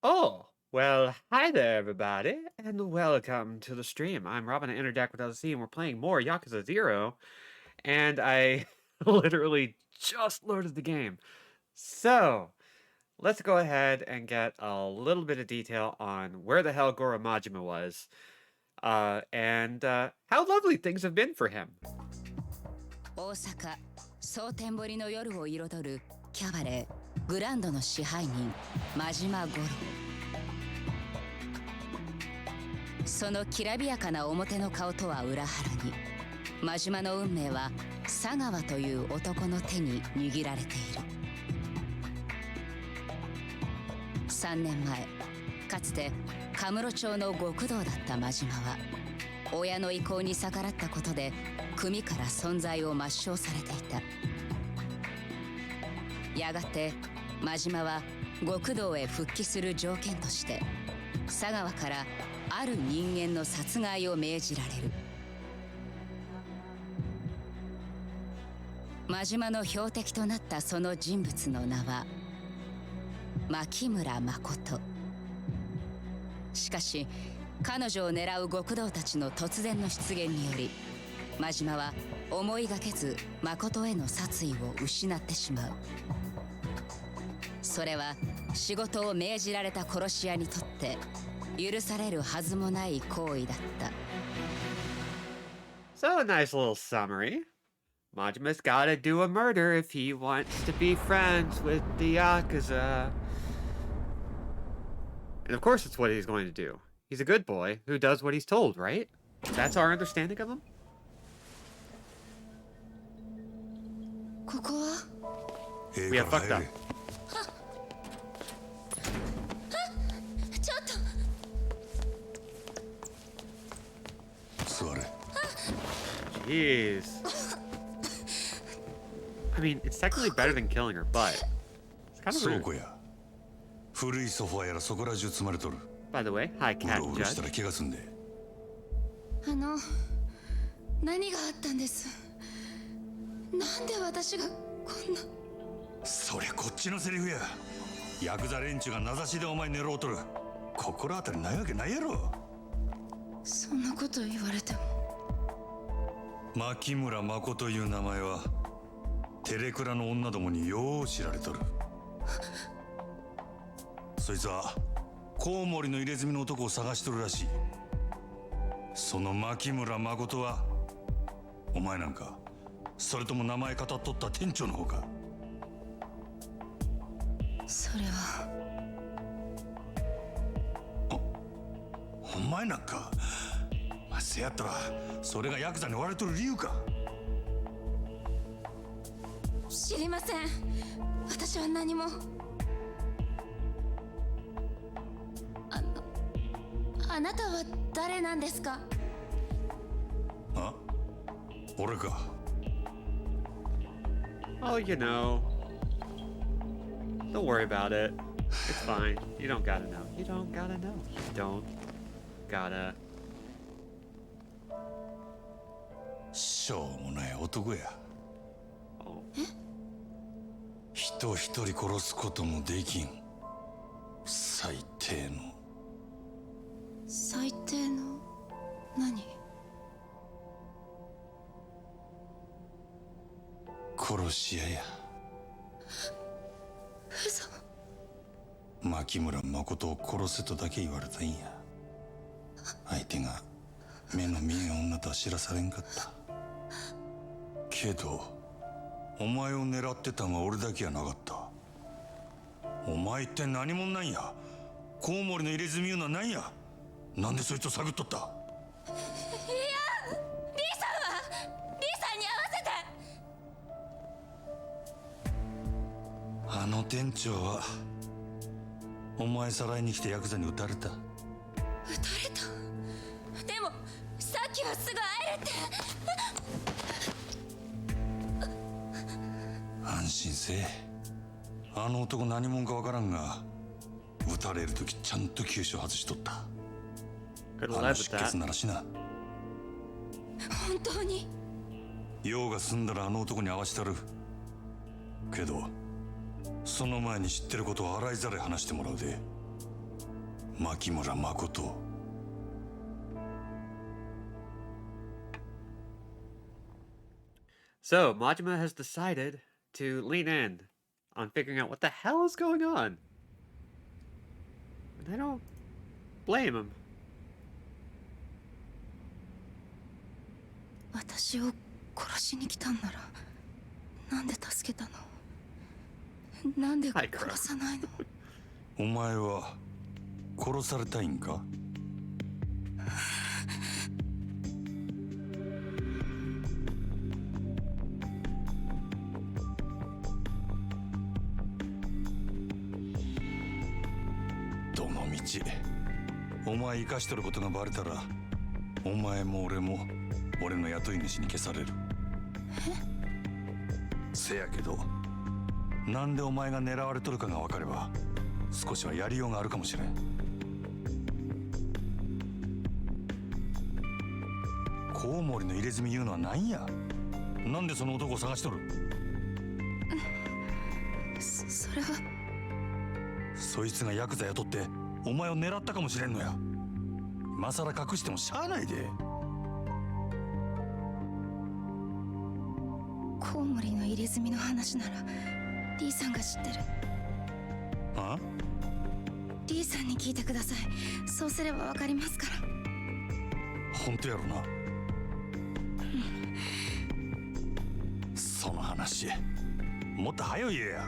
Oh, well, hi there, everybody, and welcome to the stream. I'm Robin at Interdeck with LC, and we're playing more Yakuza 0, and I literally just loaded the game. So, let's go ahead and get a little bit of detail on where the hell Goro Majima was, and how lovely things have been for him. 大阪蒼天堀の夜を彩るキャバレーグランドの支配人真島五郎。そのきらびやかな表の顔とは裏腹に真島の運命は佐川という男の手に握られている。3年前かつてカムロ町の極道だった真島は親の意向に逆らったことで組から存在を抹消されていた。やがて真島は極道へ復帰する条件として佐川からある人間の殺害を命じられる。真島の標的となったその人物の名は牧村誠。しかし彼女を狙う極道たちの突然の出現により真島は思いがけず誠への殺意を失ってしまう。それは仕事を命じられた殺し屋にとって許されるはずもない行為だった。 So, a nice little summary. Majima's gotta do a murder if he wants to be friends with the Yakuza. And of course, it's what he's going to do. He's a good boy who does what he's told, right? That's our understanding of him? ここは We have fucked up. ちょっと 座れ。 Jeez. I mean, it's technically better than killing her, but it's kind of 倉 rude. 庫や古いソファやらそこら中積まれとる。 By the way, hi, う Cat ろうろした Judge. ら怪我すんで。何があったんです。なんで私がこんな。そりゃこっちのセリフや。ヤクザ連中が名指しでお前狙うとる。心当たりないわけないやろ。そんなこと言われても。牧村誠という名前はテレクラの女どもによう知られとる。そいつはコウモリの入れ墨の男を探しとるらしい。その牧村誠はお前なんか、それとも名前語っとった店長の方か。それはお前なんか、せやったらそれがヤクザに追われとる理由か。知りません。私は何も。あなたは誰なんですか。あ、俺か。Oh, you know. Don't worry about it. It's fine. You don't gotta know. You don't gotta know. You don't gotta. しょうもない男や。 Oh. 人一人殺すこともできん最低の。最低の何。殺し屋や。嘘。牧村誠を殺せとだけ言われたんや。相手が目の見えん女とは知らされんかった。けどお前を狙ってたんは俺だけやなかった。お前って何者なんや。コウモリの入れ墨いうのは何や。なんでそいつを探っとった。いや、リーさんはリーさんに合わせて。あの店長はお前さらいに来てヤクザに撃たれた。撃たれた。でもさっきはすぐ会えるって。安心せえ。あの男何者かわからんが撃たれる時ちゃんと急所外しとった。 Could あ live の with 出血 that. ならしな。本当に。用が済んだらあの男に会わしたる。けどその前に知ってることを洗いざらい話してもらうで。牧村誠。So, Majima has decided to lean in on figuring out what the hell is going on. And I don't blame him. 私を殺しに来たんならなんで助けたの？なんで殺さないの？お前は殺されたいんか？どのみちお前生かしとることがバレたらお前も俺も俺の雇い主に消される。せやけどなんでお前が狙われとるかが分かれば少しはやりようがあるかもしれん。コウモリの入れ墨言うのは何や？なんでその男を探しとる？それはそいつがヤクザ雇ってお前を狙ったかもしれんのや。今さら隠してもしゃあないで。コウモリの入れ墨の話ならリーさんが知ってる。あ？リーさんに聞いてください。そうすればわかりますから。本当やろな。その話もっと早い言えや。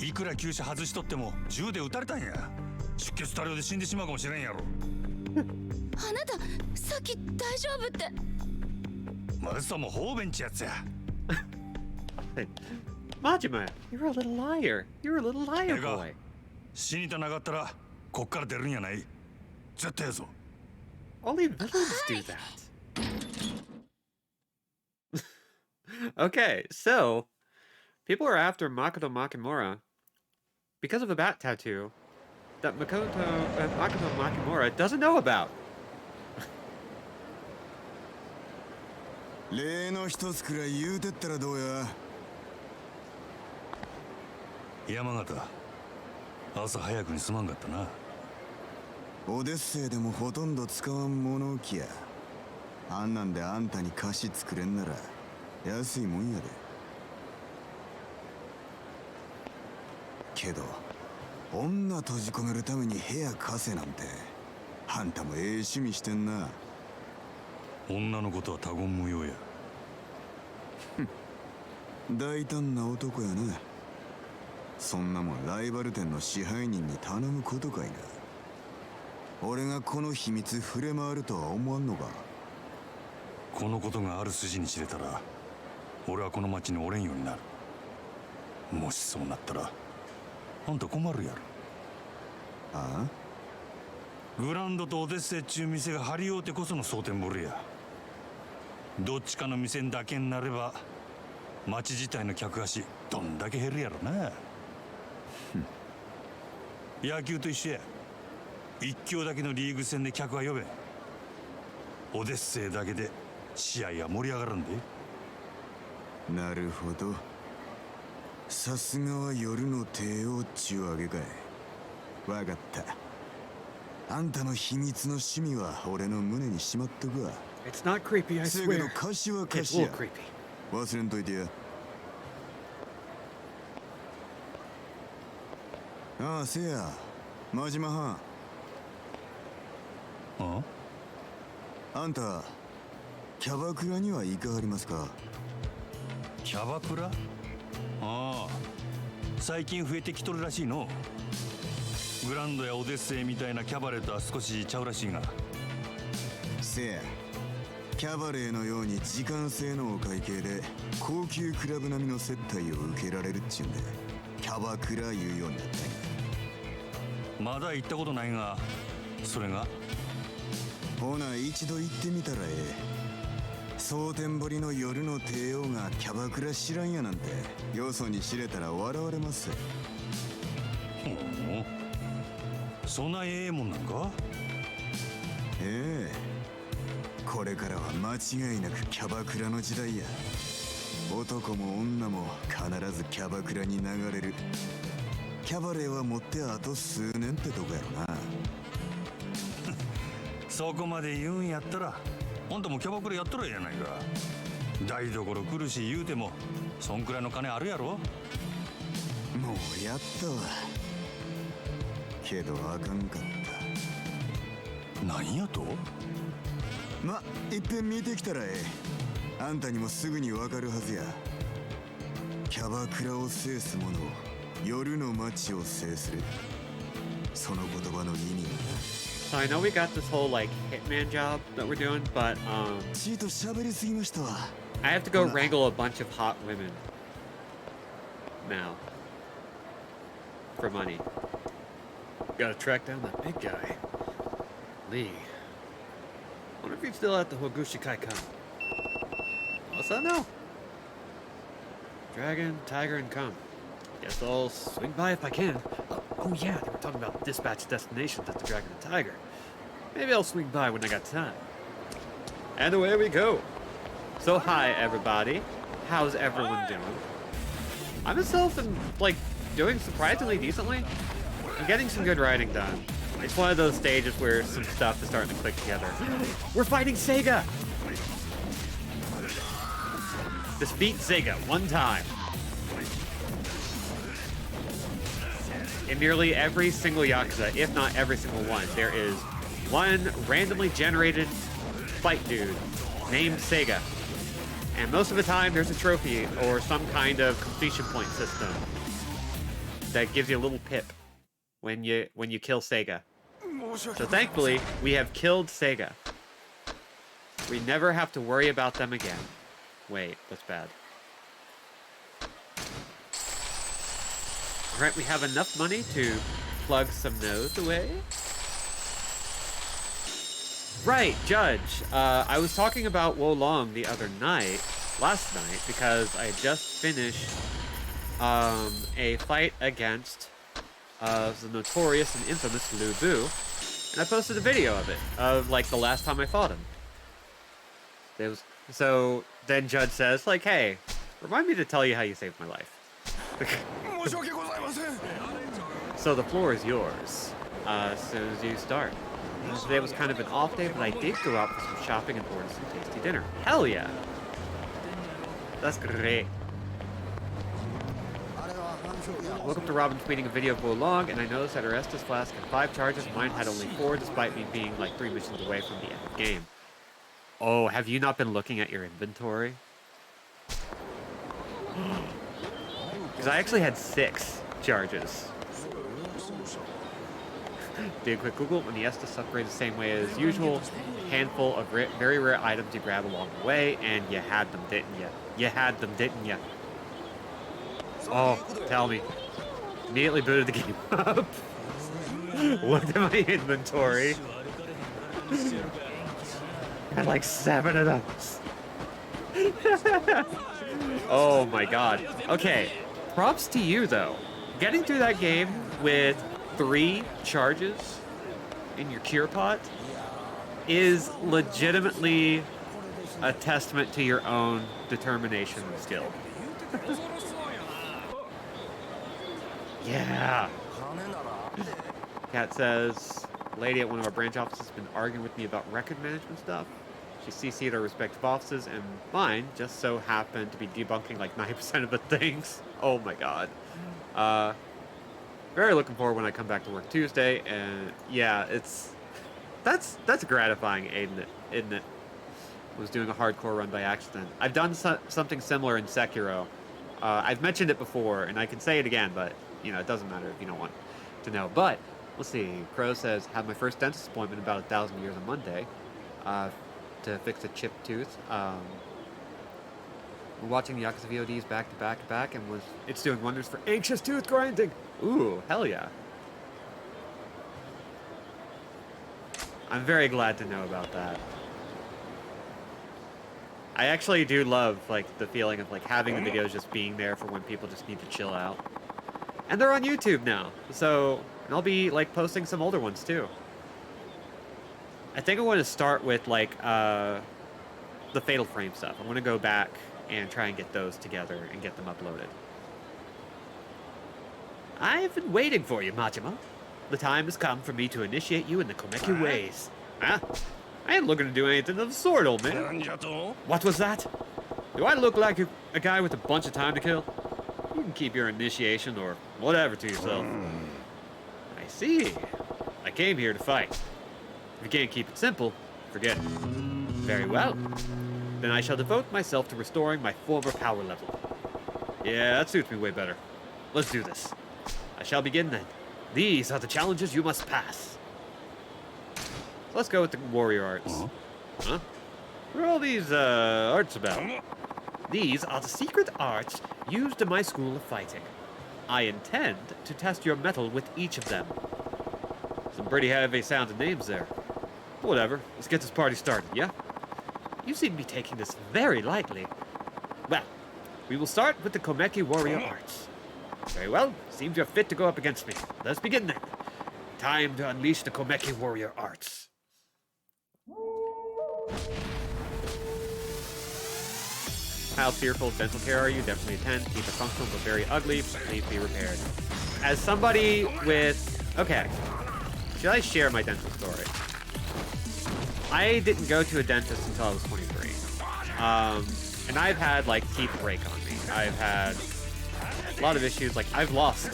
いくら注射外しとっても銃で撃たれたんや。出血多量で死んでしまうかもしれんやろ。あなたさっき大丈夫って。嘘も方便ちやつや。Majima, you're a little liar. You're a little liar boy. 死にたなかったらこっから出るんやない。絶対やぞ。Only villains do that. Okay, so people are after Makoto Makimura because of a bat tattoo that Makoto Makimura doesn't know about. 例の一つくらい言うてったらどうや。山形、朝早くにすまんかったな。オデッセイでもほとんど使わん物置や。あんなんであんたに菓子作れんなら安いもんやで。けど女閉じ込めるために部屋貸せなんてあんたもええ趣味してんな。女のことは他言無用や。大胆な男やな。そんなもんライバル店の支配人に頼むことかいな。俺がこの秘密触れ回るとは思わんのか。このことがある筋に知れたら俺はこの町におれんようになる。もしそうなったらあんた困るやろ。ああ？グランドとオデッセイっちゅう店が張り合うてこその蒼天堀や。どっちかの店にだけになれば町自体の客足どんだけ減るやろな。野球と一緒や。一強だけのリーグ戦で客は呼べん。オデッセイだけで試合は盛り上がらんで。なるほど。さすがは夜の帝王っちゅうわけかい。わかった。あんたの秘密の趣味は俺の胸にしまっとくわ。It's not creepy, I せやけど swear. 歌詞は It's 歌 a 詞や。 little creepy. 忘れんといてや。ああ、せや。真島はん。あんた、キャバクラには行かはりますか？キャバクラ？ああ、最近増えてきとるらしいの。グランドやオデッセイみたいなキャバレーとは少しちゃうらしいが。せや、キャバレーのように時間制のお会計で高級クラブ並みの接待を受けられるっちゅうんでキャバクラ言うようになったんや。まだ行ったことないが、それが？ほな一度行ってみたらええ。蒼天堀の夜の帝王がキャバクラ知らんやなんてよそに知れたら笑われます。ほう、そんなええもんなんか？ええ、これからは間違いなくキャバクラの時代や。男も女も必ずキャバクラに流れる。キャバレーは持ってあと数年ってとこやろな。そこまで言うんやったらあんたもキャバクラやっとるやないか。台所来るし言うてもそんくらいの金あるやろ。もうやったわ。けどあかんかった。何やと。ま、いっぺん見てきたらええ。あんたにもすぐにわかるはずや。キャバクラを制す者、夜の街を制する。その言葉の意味が。 So I know we got this whole like hitman job that we're doing, but ちいと喋りすぎましたわ。 I have to go wrangle a bunch of hot women now for money. Gotta track down that big guy, Lee. Wonder if he's still at the Hogushikai-kan. What's that now? Dragon, tiger, and come. Guess I'll swing by if I can. Oh yeah, they were talking about dispatch destinations at the Dragon and Tiger. Maybe I'll swing by when I got time. And away we go. So hi everybody. How's everyone doing? I myself am like doing surprisingly decently. I'm getting some good writing done. It's one of those stages where some stuff is starting to click together. We're fighting Sega! Defeat Sega one time. In nearly every single Yakuza, if not every single one, there is one randomly generated fight dude named Sega. And most of the time, there's a trophy or some kind of completion point system that gives you a little pip when you kill Sega. So thankfully, we have killed Sega. We never have to worry about them again. Wait, that's bad. Alright, we have enough money to plug some nodes away. Right, Judge. I was talking about Wolong the other night, last night, because I had just finished a fight against the notorious and infamous Lu Bu, and I posted a video of it, of like the last time I fought him. So then Judge says, like, hey, remind me to tell you how you saved my life. So the floor is yours, as soon as you start. Today was kind of an off day, but I did go out for some shopping and order some tasty dinner. Hell yeah! That's great. I woke up to Robin tweeting a video of Wolong, and I noticed that her Estus flask had 5 charges. Mine had only 4, despite me being like 3 missions away from the end of the game. Oh, have you not been looking at your inventory? Because I actually had 6 charges. Did a quick Google. When the Estus upgrades the same way as usual, a handful of very rare items you grab along the way, and you had them, didn't you? You had them, didn't you? Oh, tell me. Immediately booted the game up. Looked at my inventory. Had like 7 of those. Oh my god. Okay, props to you though. Getting through that game with 3 charges in your cure pot is legitimately a testament to your own determination and skill. Yeah. Kat says, lady at one of our branch offices has been arguing with me about record management stuff. She CC'd our respective offices, and mine just so happened to be debunking like 90% of the things. Oh my god. Very looking forward when I come back to work Tuesday, and yeah, that's gratifying, isn't it? I was doing a hardcore run by accident. I've done something similar in Sekiro. I've mentioned it before, and I can say it again, but you know, it doesn't matter if you don't want to know. But let's see. Crow says, had my first dentist appointment about 1,000 years on Monday to fix a chipped tooth. We're watching the Yakuza VODs back to back to back, and it's doing wonders for anxious tooth grinding. Ooh, hell yeah. I'm very glad to know about that. I actually do love like the feeling of like having the videos just being there for when people just need to chill out. And they're on YouTube now, so and I'll be like posting some older ones too. I think I want to start with like the Fatal Frame stuff. I want to go back and try and get those together and get them uploaded. I've been waiting for you, Majima. The time has come for me to initiate you in the Komeki ways. Huh? I ain't looking to do anything of the sort, old man. What was that? Do I look like a guy with a bunch of time to kill? You can keep your initiation or whatever to yourself. I see. I came here to fight. If you can't keep it simple, forget it. Very well. Then I shall devote myself to restoring my former power level. Yeah, that suits me way better. Let's do this. I shall begin then. These are the challenges you must pass. So let's go with the warrior arts. Huh? What are all these arts about? These are the secret arts used in my school of fighting. I intend to test your mettle with each of them. Some pretty heavy sounding names there. Whatever, let's get this party started, yeah? You seem to be taking this very lightly. Well, we will start with the Komeki warrior arts. Very well, seems you're fit to go up against me. Let's begin then. Time to unleash the Komeki warrior arts. How fearful of dental care are you? Definitely a 10. Teeth are functional but very ugly. Please be repaired. As somebody with... Okay. Should I share my dental story? I didn't go to a dentist until I was 23. And I've had, like, teeth break on me. I've had a lot of issues. Like, I've lost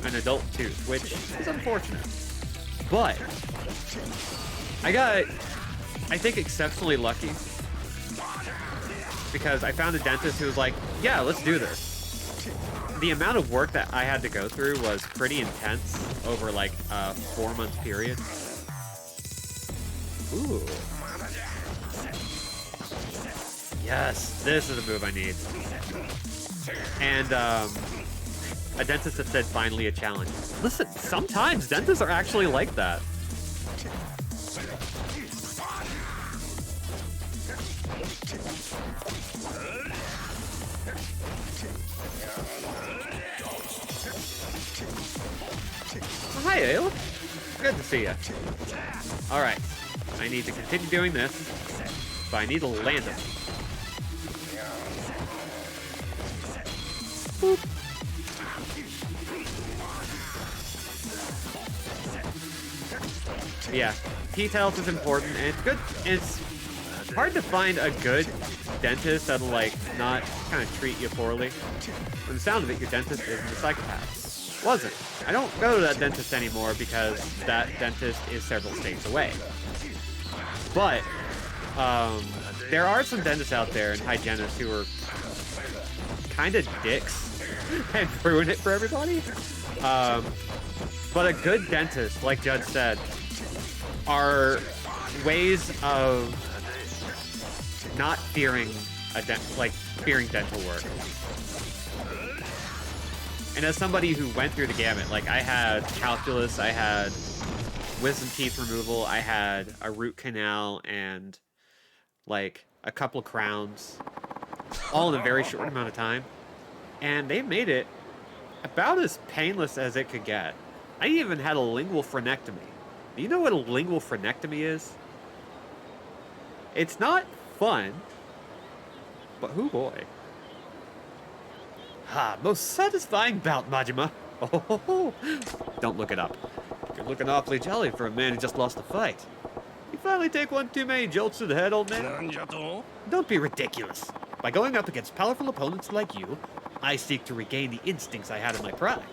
an adult tooth, which is unfortunate. But I got, I think, exceptionally lucky because I found a dentist who was like, yeah, let's do this. The amount of work that I had to go through was pretty intense over, like, a 4-month period. Ooh. Yes, this is the move I need. And, a dentist had said, finally a challenge. Listen, sometimes dentists are actually like that. Hi, Ale. Good to see you. Alright. I need to continue doing this, but I need to land him. Boop. Yeah, teeth health is important, and it's good. It's hard to find a good dentist that'll, like, not kind of treat you poorly. From the sound of it, your dentist isn't a psychopath. Wasn't. I don't go to that dentist anymore because that dentist is several states away. But, there are some dentists out there and hygienists who are kind of dicks and ruin it for everybody. But a good dentist, like Judge said, are ways of not fearing fearing dental work. And as somebody who went through the gamut, like, I had calculus, I had wisdom teeth removal, I had a root canal, and, like, a couple crowns, all in a very short amount of time. And they made it about as painless as it could get. I even had a lingual frenectomy. Do you know what a lingual frenectomy is? It's not fun, but hoo boy. Ha, most satisfying bout, Majima. Oh, don't look it up. You're looking awfully jolly for a man who just lost a fight. You finally take one too many jolts to the head, old man? Don't be ridiculous. By going up against powerful opponents like you, I seek to regain the instincts I had in my pride.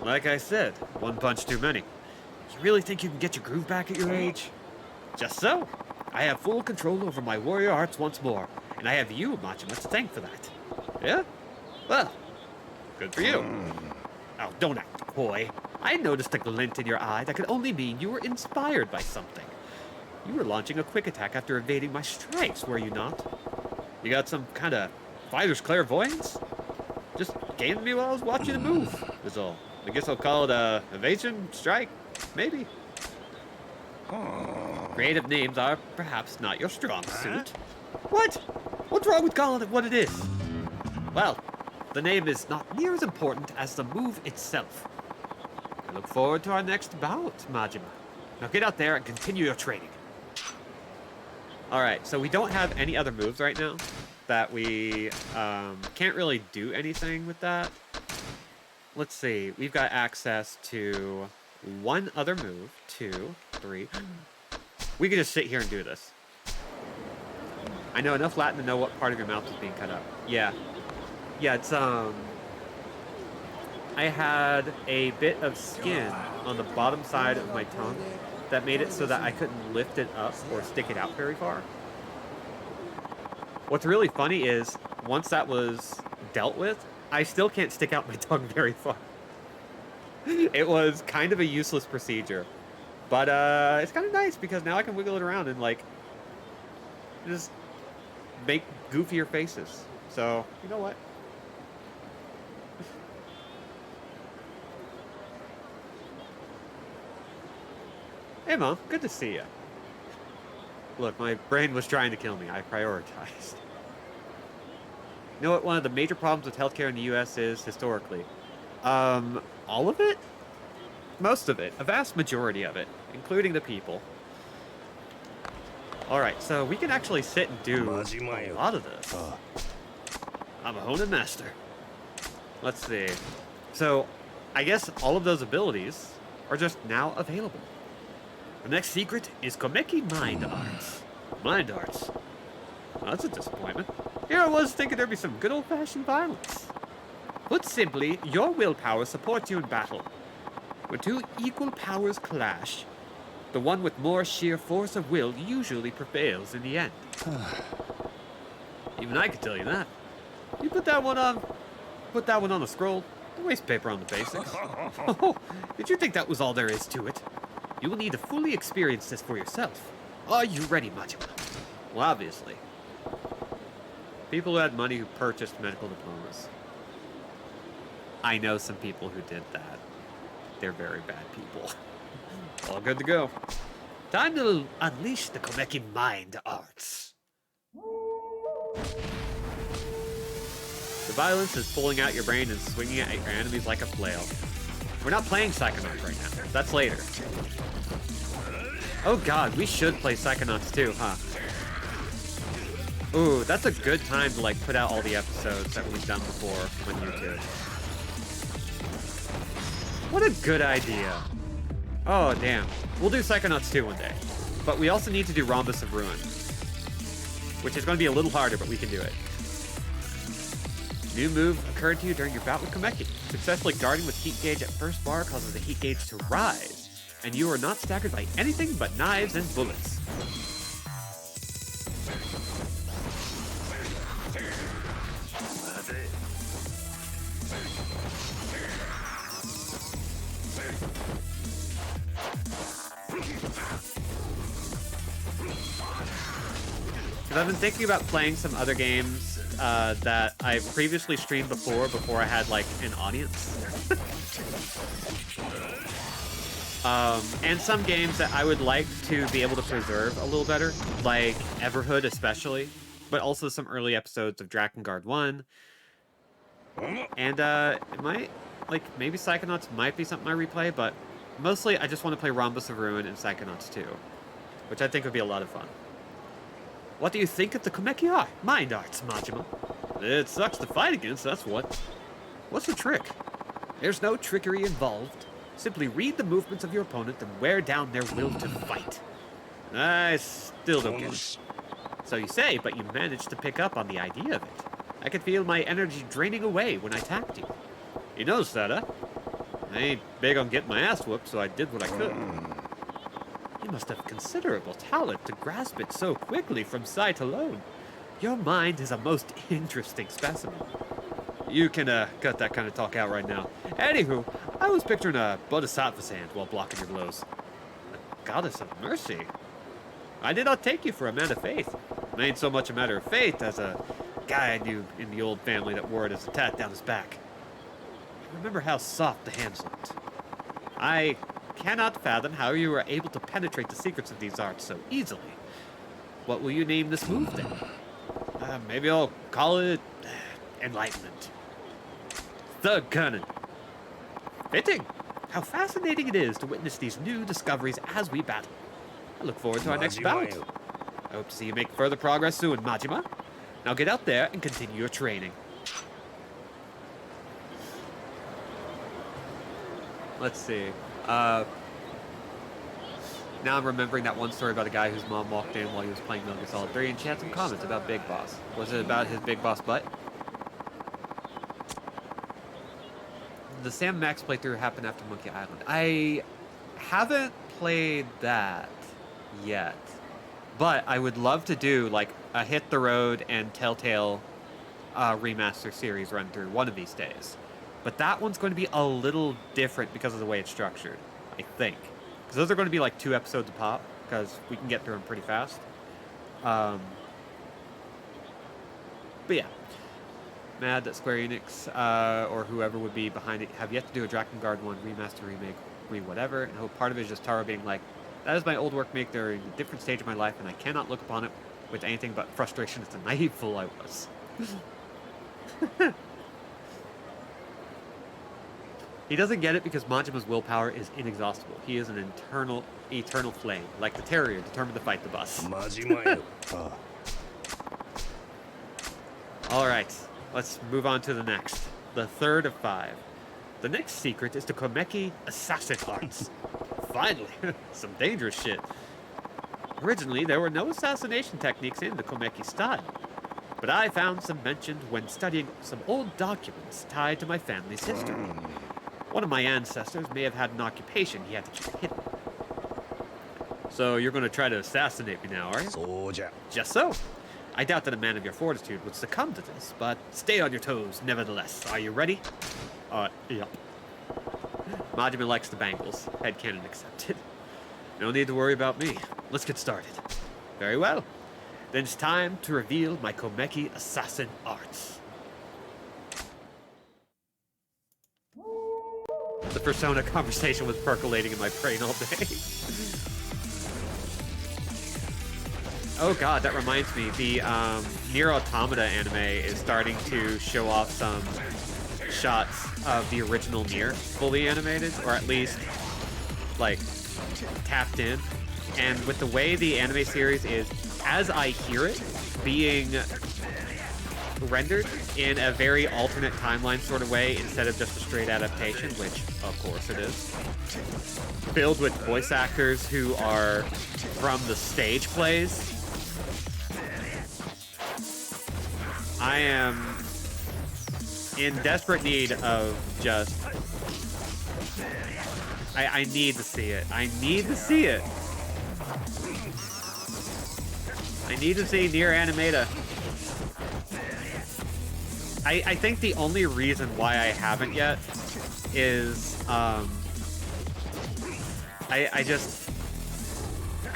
Like I said, one punch too many. You really think you can get your groove back at your age? Just so. I have full control over my warrior arts once more, and I have you, Majima, to thank for that. Yeah? Well, good for you. Oh, don't act coy. I noticed a glint in your eye that could only mean you were inspired by something. You were launching a quick attack after evading my strikes, were you not? You got some kind of fighter's clairvoyance? Just came to me while I was watching the move, is all. I guess I'll call it evasion, strike, maybe. Creative names are perhaps not your strong suit. What? What's wrong with calling it what it is? Well, the name is not near as important as the move itself. I look forward to our next bout, Majima. Now get out there and continue your training. Alright, so we don't have any other moves right now. That we can't really do anything with that. let's see. We've got access to one other move. 2, 3. We can just sit here and do this. I know enough Latin to know what part of your mouth is being cut up. Yeah. Yeah, it's, I had a bit of skin on the bottom side of my tongue that made it so that I couldn't lift it up or stick it out very far. What's really funny is, once that was dealt with, I still can't stick out my tongue very far. It was kind of a useless procedure. But, it's kind of nice because now I can wiggle it around and, like, just make goofier faces. So, you know what? Hey, Mom. Good to see you. Look, my brain was trying to kill me. I prioritized. You know what one of the major problems with healthcare in the U.S. is, historically? All of it? Most of it. A vast majority of it. Including the people. Alright, so we can actually sit and do a lot of this. I'm a Honen master. Let's see. So, I guess all of those abilities are just now available. The next secret is Komeki Mind Arts. Mind Arts? Well, that's a disappointment. Here I was thinking there'd be some good old-fashioned violence. Put simply, your willpower supports you in battle. When two equal powers clash, the one with more sheer force of will usually prevails in the end. Even I could tell you that. You put that one on the scroll. The waste paper on the basics. Oh, did you think that was all there is to it? You will need to fully experience this for yourself. Are you ready, Majima? Well, obviously. People who had money who purchased medical diplomas. I know some people who did that. They're very bad people. All good to go. Time to unleash the Komeki Mind Arts. The violence is pulling out your brain and swinging it at your enemies like a flail. We're not playing Psychonauts right now. That's later. Oh god, we should play Psychonauts too, huh? Ooh, that's a good time to like put out all the episodes that we've done before on YouTube. What a good idea. Oh, damn. We'll do Psychonauts 2 one day. But we also need to do Rhombus of Ruin. Which is going to be a little harder, but we can do it. New move occurred to you during your bout with Komeki. Successfully guarding with heat gauge at first bar causes the heat gauge to rise. And you are not staggered by anything but knives and bullets. I've been thinking about playing some other games that I've previously streamed before I had like an audience. And some games that I would like to be able to preserve a little better, like Everhood especially, but also some early episodes of Drakengard 1. And it might, like, maybe Psychonauts might be something I replay, but mostly I just want to play Rhombus of Ruin and Psychonauts 2, which I think would be a lot of fun. What do you think of the Komeki Mind Arts, Majima? It sucks to fight against, that's what. What's the trick? There's no trickery involved. Simply read the movements of your opponent and wear down their will to fight. I still don't get it. So you say, but you managed to pick up on the idea of it. I could feel my energy draining away when I attacked you. You noticed that, huh? I ain't big on getting my ass whooped, so I did what I could. You must have considerable talent to grasp it so quickly from sight alone. Your mind is a most interesting specimen. You can cut that kind of talk out right now. Anywho, I was picturing a bodhisattva's hand while blocking your blows. A goddess of mercy. I did not take you for a man of faith. It ain't so much a matter of faith as a guy I knew in the old family that wore it as a tat down his back. I remember how soft the hands looked. I cannot fathom how you were able to penetrate the secrets of these arts so easily. What will you name this move then? Maybe I'll call it enlightenment. Thug Cannon. Fitting. How fascinating it is to witness these new discoveries as we battle. I look forward to our next bout. I hope to see you make further progress soon, Majima. Now get out there and continue your training. Let's see. Now I'm remembering that one story about a guy whose mom walked in while he was playing Metal Gear Solid 3, and she had some comments about Big Boss. Was it about his Big Boss butt? The Sam Max playthrough happened after Monkey Island. I haven't played that yet, but I would love to do like a Hit the Road and Telltale remaster series run through one of these days. But that one's going to be a little different because of the way it's structured, I think. Because those are going to be like 2 episodes a pop, because we can get through them pretty fast. But yeah. Mad that Square Enix, or whoever would be behind it, have yet to do a Drakengard 1 remaster, remake, whatever, and hope part of it is just Taro being like, that is my old work made during a different stage of my life, and I cannot look upon it with anything but frustration at the naive fool I was. He doesn't get it because Majima's willpower is inexhaustible. He is an eternal flame, like the terrier determined to fight the bus. Alright, let's move on to the next. The third of 5. The next secret is the Komeki assassin arts. Finally, some dangerous shit. Originally, there were no assassination techniques in the Komeki style, but I found some mentioned when studying some old documents tied to my family's history. One of my ancestors may have had an occupation he had to keep hidden. So you're going to try to assassinate me now, are you? Just so. I doubt that a man of your fortitude would succumb to this, but stay on your toes nevertheless. Are you ready? Yep. Majima likes the bangles. Headcanon accepted. No need to worry about me. Let's get started. Very well. Then it's time to reveal my Komeki assassin arts. The Persona conversation was percolating in my brain all day. Oh god, that reminds me. The Nier Automata anime is starting to show off some shots of the original Nier fully animated, or at least, like, tapped in. And with the way the anime series is, as I hear it, being rendered in a very alternate timeline sort of way instead of just a straight adaptation, which of course it is, filled with voice actors who are from the stage plays. I am in desperate need of just... I need to see it. I need to see it. I need to see Nier Automata. I think the only reason why I haven't yet is, I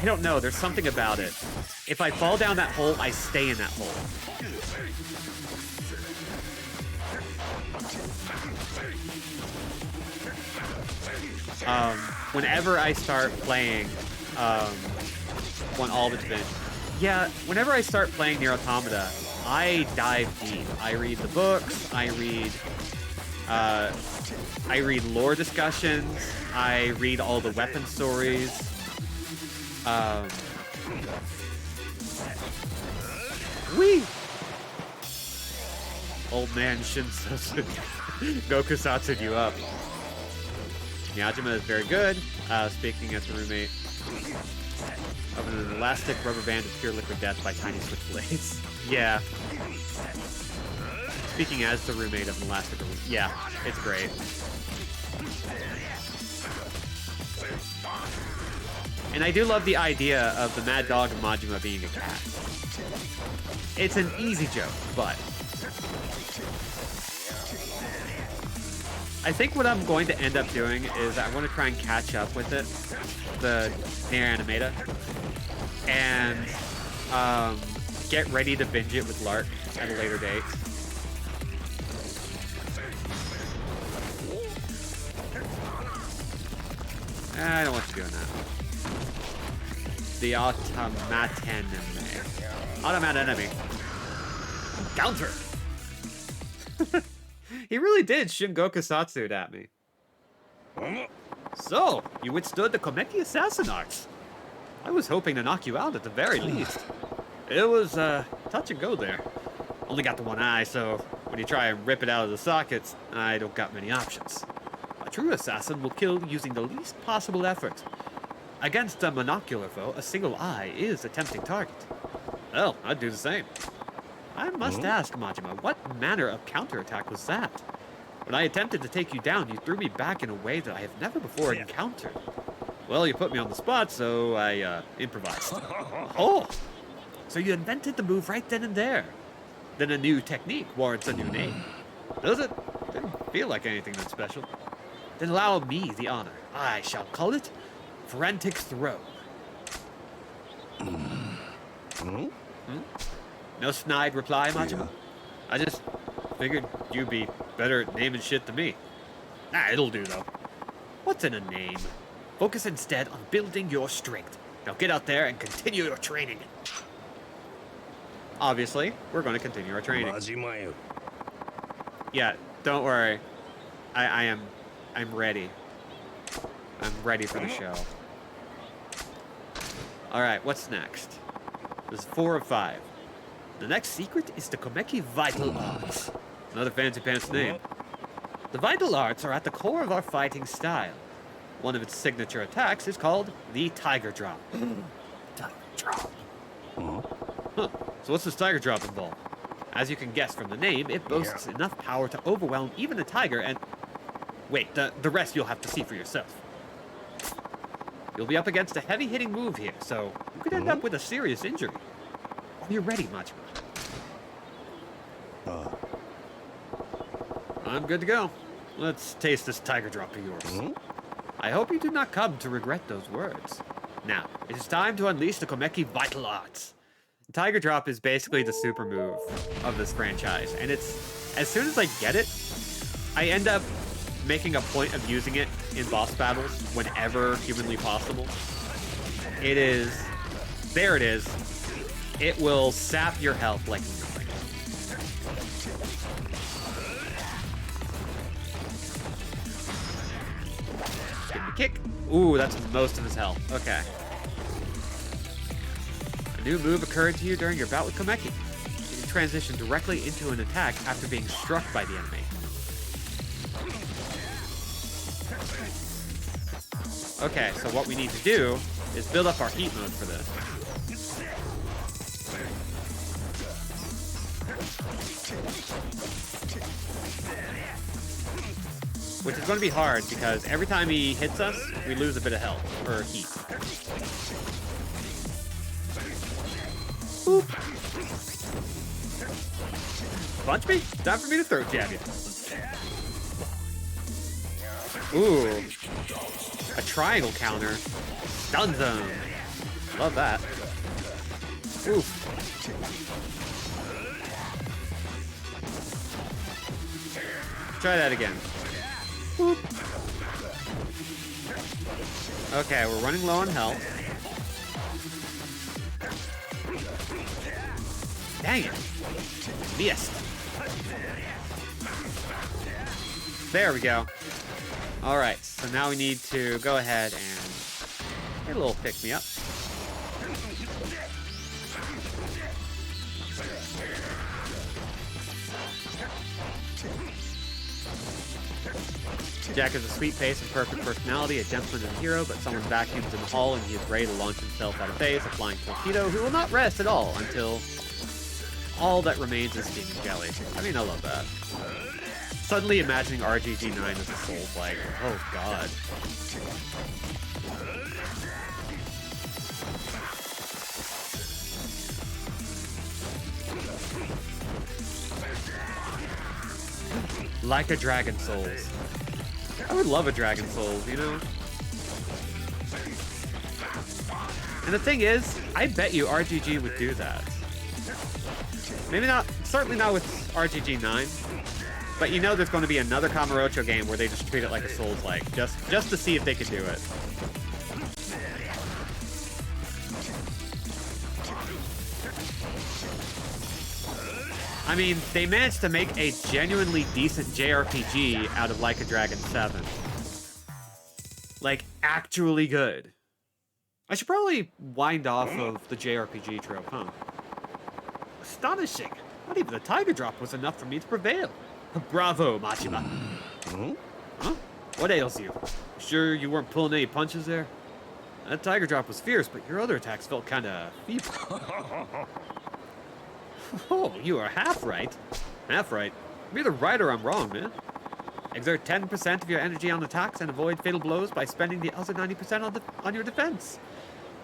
don't know, there's something about it. If I fall down that hole, I stay in that hole. Whenever I start playing, whenever I start playing Nier Automata, I dive deep. I read the books, I read lore discussions, I read all the weapon stories. Whee! Old man Shinso Gokusatsu'd you up. Miyajima is very good, speaking as the roommate of an elastic rubber band of pure liquid death by tiny switchblades. Yeah. Speaking as the roommate of an elastic rubber... Yeah, it's great. And I do love the idea of the mad dog of Majima being a cat. It's an easy joke, but... I think what I'm going to end up doing is I'm going to try and catch up with it, the Nier Automata, and get ready to binge it with Lark at a later date. I don't want you doing that. The automaton enemy. Automat enemy. Counter! He really did Shingoku Satsu'd at me. So, you withstood the Komeki assassin arts. I was hoping to knock you out at the very least. It was, touch and go there. Only got the one eye, so when you try and rip it out of the sockets, I don't got many options. A true assassin will kill using the least possible effort. Against a monocular foe, a single eye is a tempting target. Well, I'd do the same. I must ask, Majima, what manner of counterattack was that? When I attempted to take you down, you threw me back in a way that I have never before encountered. Well, you put me on the spot, so I improvised. Oh! So you invented the move right then and there. Then a new technique warrants a new name. Does it? Didn't feel like anything that special. Then allow me the honor. I shall call it Frantic Throw. No snide reply, Majima? I just figured you'd be better at naming shit than me. It'll do, though. What's in a name? Focus instead on building your strength. Now get out there and continue your training. Obviously, we're going to continue our training. Yeah, don't worry. I'm ready. I'm ready for the show. Alright, what's next? This is 4 of 5. The next secret is the Komeki Vital Arts. Another fancy pants name. The Vital Arts are at the core of our fighting style. One of its signature attacks is called the Tiger Drop. Tiger Drop. Huh. So what's this Tiger Drop involve? As you can guess from the name, it boasts enough power to overwhelm even a tiger and... Wait, the rest you'll have to see for yourself. You'll be up against a heavy-hitting move here, so you could end up with a serious injury. Are you ready, Majima? I'm good to go. Let's taste this Tiger Drop of yours. I hope you do not come to regret those words. Now, it is time to unleash the Komeki Vital Arts. Tiger Drop is basically the super move of this franchise, and it's... As soon as I get it, I end up making a point of using it in boss battles whenever humanly possible. It is... There it is. It will sap your health like nothing. Give him a kick. Ooh, that's most of his health. Okay. A new move occurred to you during your bout with Komeki. You can transition directly into an attack after being struck by the enemy. Okay, so what we need to do is build up our heat mode for this. Which is going to be hard because every time he hits us, we lose a bit of health, or heat. Boop. Punch me? Time for me to throat jab you. Ooh. A triangle counter. Stun zone. Love that. Oof. Try that again. Boop. Okay, we're running low on health. Dang it. Missed. There we go. Alright, so now we need to go ahead and get a little pick-me-up. Jack has a sweet pace and perfect personality, a gentleman and a hero, but someone vacuums in the hall and he is ready to launch himself out of base, a flying torpedo who will not rest at all until all that remains is steaming jelly. I mean, I love that. Suddenly imagining RGG9 as a soul like, oh god. Like a Dragon Souls. I would love a Dragon Souls, you know? And the thing is, I bet you RGG would do that. Maybe not, certainly not with RGG 9, but you know there's going to be another Kamurocho game where they just treat it like a Souls-like, just to see if they could do it. I mean, they managed to make a genuinely decent JRPG out of Like a Dragon 7. Like, actually good. I should probably wind off of the JRPG trope, huh? Astonishing. Not even the Tiger Drop was enough for me to prevail. Bravo, Majima. Huh? What ails you? Sure you weren't pulling any punches there? That tiger drop was fierce, but your other attacks felt kinda feeble. Oh, you are half right. Half right. I'm either right or I'm wrong, man. Exert 10% of your energy on attacks and avoid fatal blows by spending the other 90% on your defense.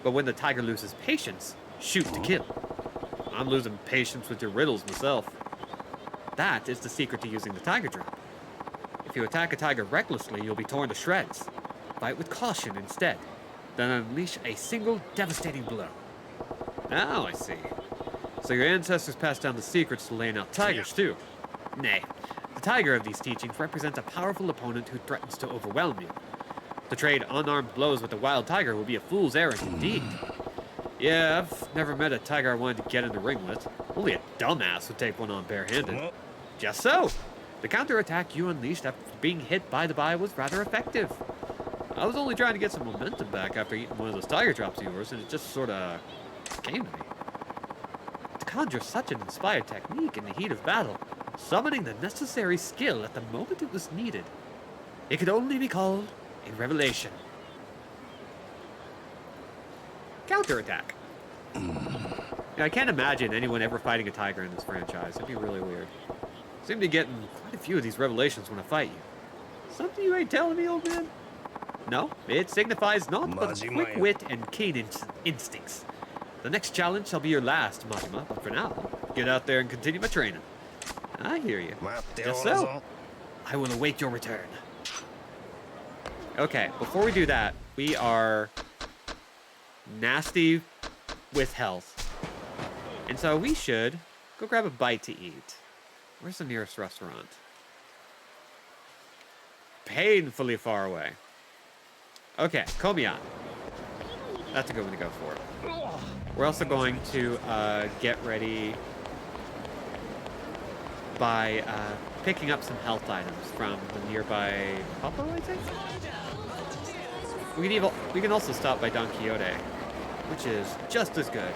But when the tiger loses patience, shoot to kill. I'm losing patience with your riddles myself. That is the secret to using the tiger drop. If you attack a tiger recklessly, you'll be torn to shreds. Fight with caution instead. Then unleash a single devastating blow. Now I see. So your ancestors passed down the secrets to laying out tigers too. Nay, the tiger of these teachings represents a powerful opponent who threatens to overwhelm you. To trade unarmed blows with a wild tiger would be a fool's errand indeed. Yeah, I've never met a tiger I wanted to get in the ring with. Only a dumbass would take one on barehanded. Just so. The counterattack you unleashed after being hit by the bye was rather effective. I was only trying to get some momentum back after eating one of those tiger drops of yours, and it just sorta came to me. To conjure such an inspired technique in the heat of battle, summoning the necessary skill at the moment it was needed, it could only be called a revelation. Counterattack. Now, I can't imagine anyone ever fighting a tiger in this franchise. It'd be really weird. Seem to be getting quite a few of these revelations when I fight you. Something you ain't telling me, old man? No, it signifies naught but quick wit and keen instincts. The next challenge shall be your last, Majima, but for now, get out there and continue my training. I hear you. Just so. I will await your return. Okay, before we do that, we are nasty with health. And so we should go grab a bite to eat. Where's the nearest restaurant? Painfully far away. Okay, Komiya. That's a good one to go for. We're also going to get ready by picking up some health items from the nearby Papa, I think? We can also stop by Don Quixote, which is just as good.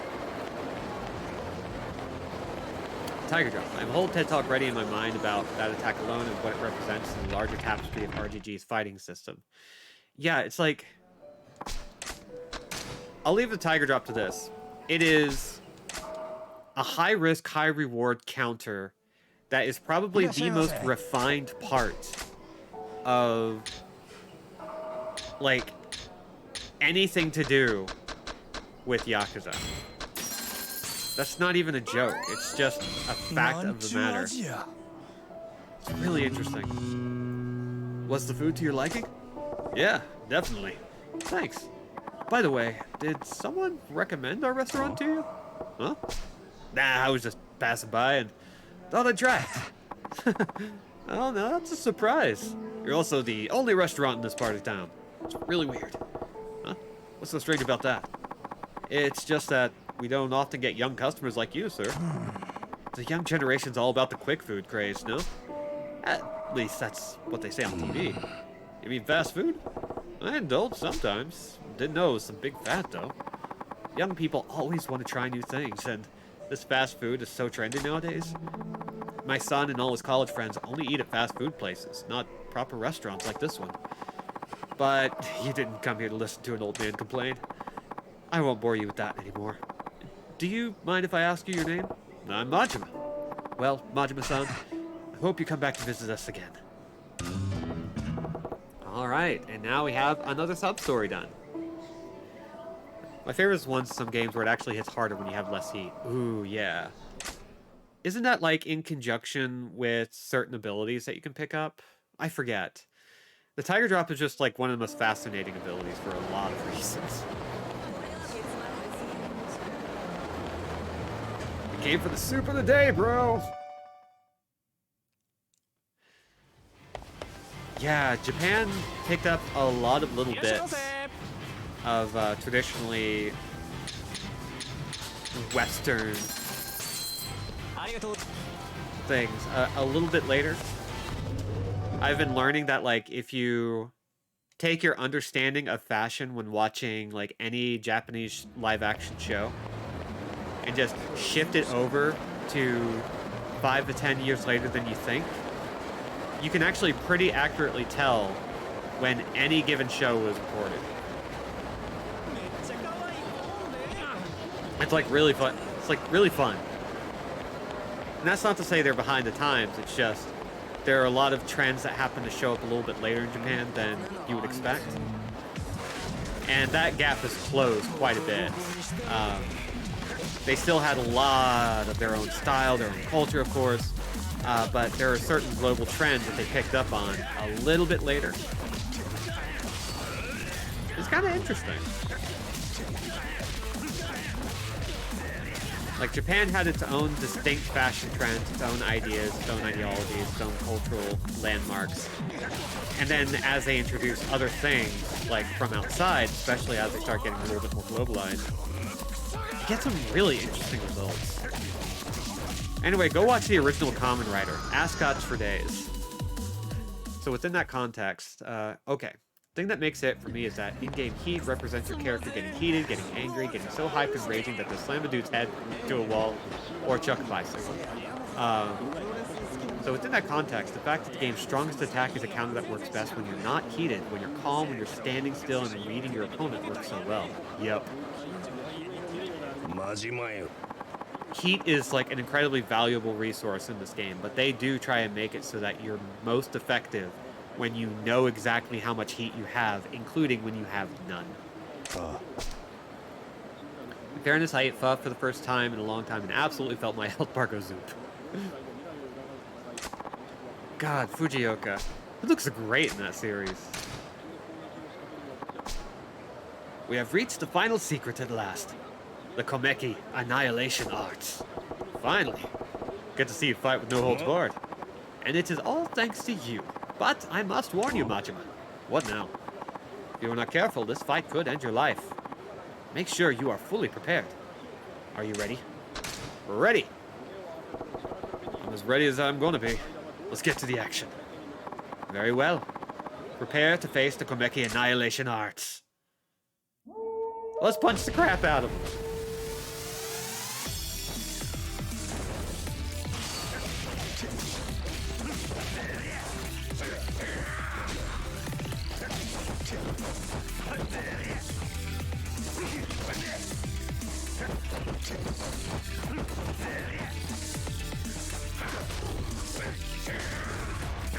Tiger Drop. I have a whole TED Talk ready in my mind about that attack alone and what it represents in the larger tapestry of RGG's fighting system. Yeah, it's like... I'll leave the Tiger Drop to this. It is a high-risk, high-reward counter that is probably the most refined part of, like, anything to do with Yakuza. That's not even a joke. It's just a fact of the matter. It's really interesting. Was the food to your liking? Yeah, definitely. Thanks. By the way, did someone recommend our restaurant to you? Huh? Nah, I was just passing by and thought I'd try it. Oh, no, that's a surprise. You're also the only restaurant in this part of town. It's really weird. Huh? What's so strange about that? It's just that we don't often get young customers like you, sir. The young generation's all about the quick food craze, no? At least that's what they say on TV. You mean fast food? I indulge sometimes. Didn't know it was some big fat, though. Young people always want to try new things, and this fast food is so trendy nowadays. My son and all his college friends only eat at fast food places, not proper restaurants like this one. But you didn't come here to listen to an old man complain. I won't bore you with that anymore. Do you mind if I ask you your name? I'm Majima. Well, Majima-san, I hope you come back to visit us again. Alright, and now we have another sub-story done. My favorite is ones some games where it actually hits harder when you have less heat. Ooh, yeah. Isn't that like in conjunction with certain abilities that you can pick up? I forget. The Tiger Drop is just like one of the most fascinating abilities for a lot of reasons. You came for the soup of the day, bro! Yeah, Japan picked up a lot of little bits of traditionally Western things a little bit later. I've been learning that, like, if you take your understanding of fashion when watching, like, any Japanese live-action show and just shift it over to 5 to 10 years later than you think, you can actually pretty accurately tell when any given show was recorded. It's like really fun. It's like really fun. And that's not to say they're behind the times. It's just there are a lot of trends that happen to show up a little bit later in Japan than you would expect. And that gap has closed quite a bit. They still had a lot of their own style, their own culture, of course. But there are certain global trends that they picked up on a little bit later. It's kind of interesting. Like, Japan had its own distinct fashion trends, its own ideas, its own ideologies, its own cultural landmarks. And then as they introduce other things, like from outside, especially as they start getting a little bit more globalized, you get some really interesting results. Anyway, go watch the original Kamen Rider, Ascotch for days. So within that context, okay. The thing that makes it for me is that in-game heat represents your character getting heated, getting angry, getting so hyped and raging that they'll slam a dude's head to a wall or chuck a bicycle. So within that context, the fact that the game's strongest attack is a counter that works best when you're not heated, when you're calm, when you're standing still and reading your opponent works so well. Yep. Heat is like an incredibly valuable resource in this game, but they do try and make it so that you're most effective when you know exactly how much heat you have, including when you have none. In fairness, I ate pho for the first time in a long time and absolutely felt my health bar go zoop. God, Fujioka. He looks great in that series. We have reached the final secret at last. The Komeki Annihilation Arts. Finally. Get to see you fight with no holds barred. And it is all thanks to you. But I must warn you, Majima. What now? If you are not careful, this fight could end your life. Make sure you are fully prepared. Are you ready? Ready! I'm as ready as I'm gonna be. Let's get to the action. Very well. Prepare to face the Komeki Annihilation Arts. Let's punch the crap out of him.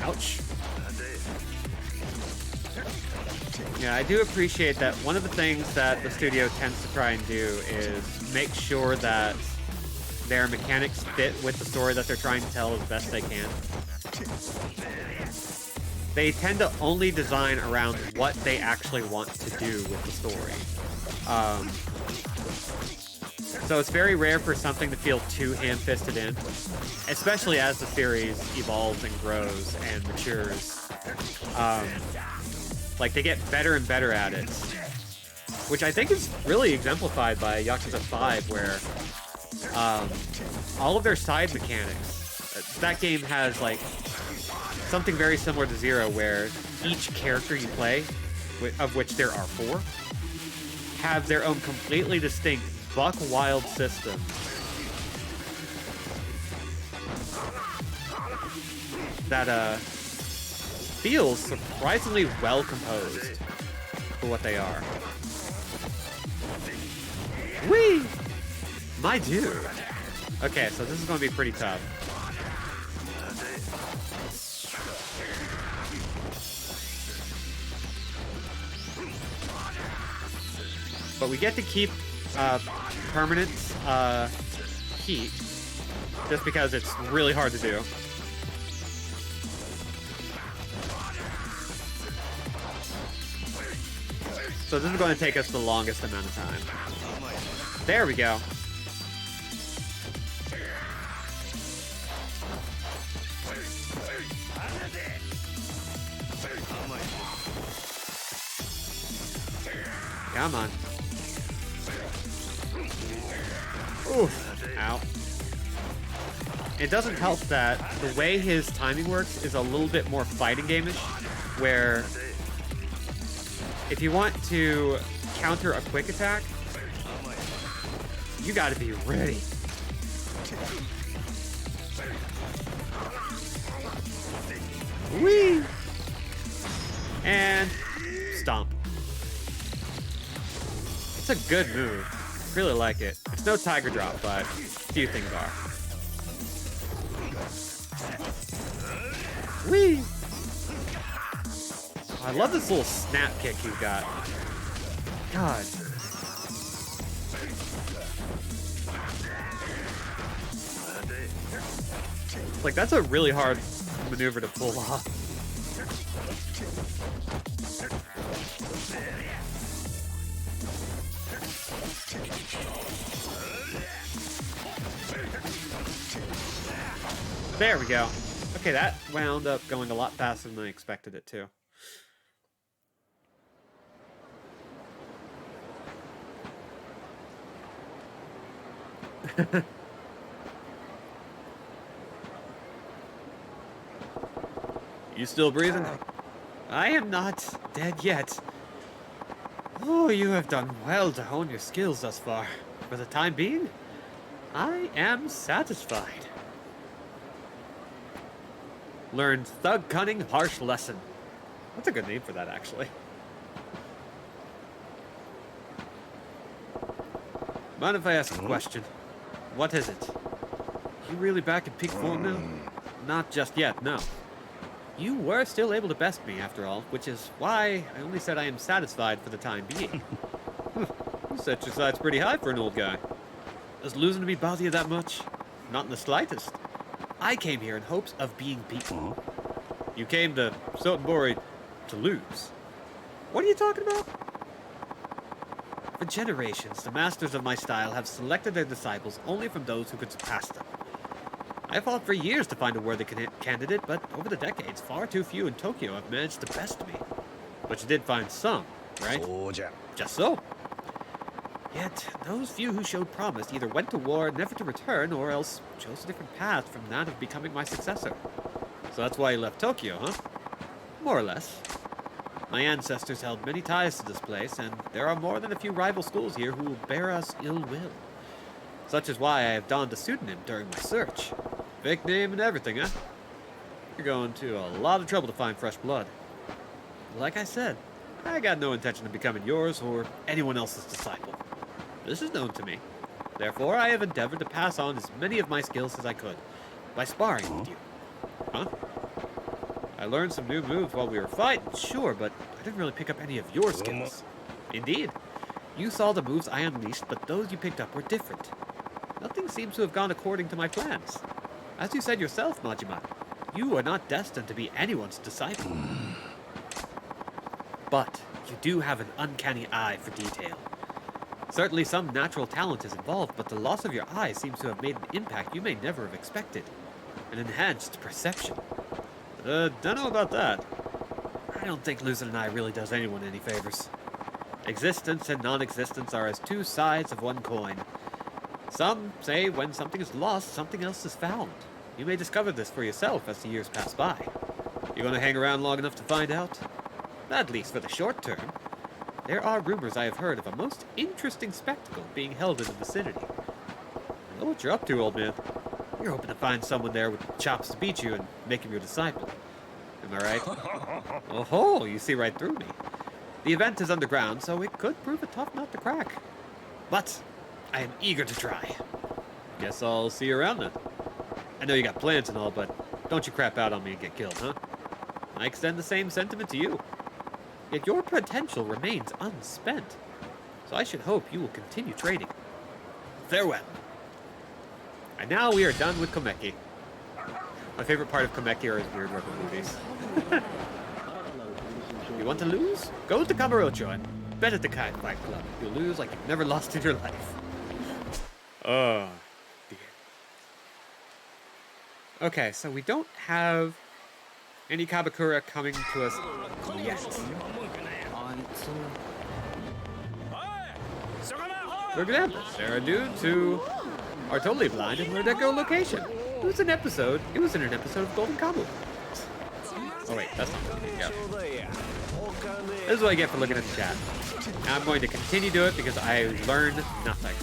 Ouch. Yeah, I do appreciate that one of the things that the studio tends to try and do is make sure that their mechanics fit with the story that they're trying to tell as best they can. They tend to only design around what they actually want to do with the story. So it's very rare for something to feel too ham-fisted in, especially as the series evolves and grows and matures. Like, they get better and better at it, which I think is really exemplified by Yakuza 5, where all of their side mechanics, that game has, like, something very similar to Zero, where each character you play, of which there are 4, have their own completely distinct buck-wild system. That, feels surprisingly well composed for what they are. Whee! My dude! Okay, so this is gonna be pretty tough. But we get to keep permanent heat, just because it's really hard to do. So this is going to take us the longest amount of time. There we go. Come on. Oof. Ow. It doesn't help that the way his timing works is a little bit more fighting game-ish, where if you want to counter a quick attack, you gotta be ready. Whee! And stomp. It's a good move. Really like it. It's no tiger drop, but few things are. Whee! I love this little snap kick he's got. God. Like, that's a really hard maneuver to pull off. There we go. Okay, that wound up going a lot faster than I expected it to. You still breathing? I am not dead yet. Oh, you have done well to hone your skills thus far. For the time being, I am satisfied. Learned Thug Cunning Harsh Lesson. That's a good name for that, actually. Mind if I ask a question? What is it? You really back in peak form now? Not just yet, no. You were still able to best me, after all, which is why I only said I am satisfied for the time being. You set your sights pretty high for an old guy. Does losing to me bother you that much? Not in the slightest. I came here in hopes of being beaten. You came to Sotenbori to lose. What are you talking about? For generations, the masters of my style have selected their disciples only from those who could surpass them. I fought for years to find a worthy candidate, but over the decades, far too few in Tokyo have managed to best me. But you did find some, right? Just so. Yet, those few who showed promise either went to war never to return, or else chose a different path from that of becoming my successor. So that's why you left Tokyo, huh? More or less. My ancestors held many ties to this place, and there are more than a few rival schools here who will bear us ill will. Such is why I have donned a pseudonym during my search. Fake name and everything, huh? You're going to a lot of trouble to find fresh blood. Like I said, I got no intention of becoming yours or anyone else's disciple. This is known to me. Therefore, I have endeavored to pass on as many of my skills as I could, by sparring with you. Huh? I learned some new moves while we were fighting, sure, but I didn't really pick up any of your skills. Indeed. You saw the moves I unleashed, but those you picked up were different. Nothing seems to have gone according to my plans. As you said yourself, Majima, you are not destined to be anyone's disciple. But you do have an uncanny eye for detail. Certainly some natural talent is involved, but the loss of your eye seems to have made an impact you may never have expected. An enhanced perception. Don't know about that. I don't think losing an eye really does anyone any favors. Existence and non-existence are as two sides of one coin. Some say when something is lost, something else is found. You may discover this for yourself as the years pass by. You gonna hang around long enough to find out? At least for the short term. There are rumors I have heard of a most interesting spectacle being held in the vicinity. I know what you're up to, old man. You're hoping to find someone there with chops to beat you and make him your disciple. Am I right? Oh ho, you see right through me. The event is underground, so it could prove a tough nut to crack. But I am eager to try. Guess I'll see you around then. I know you got plans and all, but don't you crap out on me and get killed, huh? I extend the same sentiment to you. Yet your potential remains unspent, so I should hope you will continue trading. Farewell. And now we are done with Komeki. My favorite part of Komeki are his weird rubber movies. You want to lose? Go to Kamurocho and bet at the Kai Fight Club. You'll lose like you've never lost in your life. Oh, dear. Okay, so we don't have any Kabakura coming to us yet. For example, there are dudes who are totally blind in their echolocation. It was in an episode of Golden Kamu. Oh wait, that's not what we need. Yeah. This is what I get for looking at the chat. And I'm going to continue to do it because I learned nothing.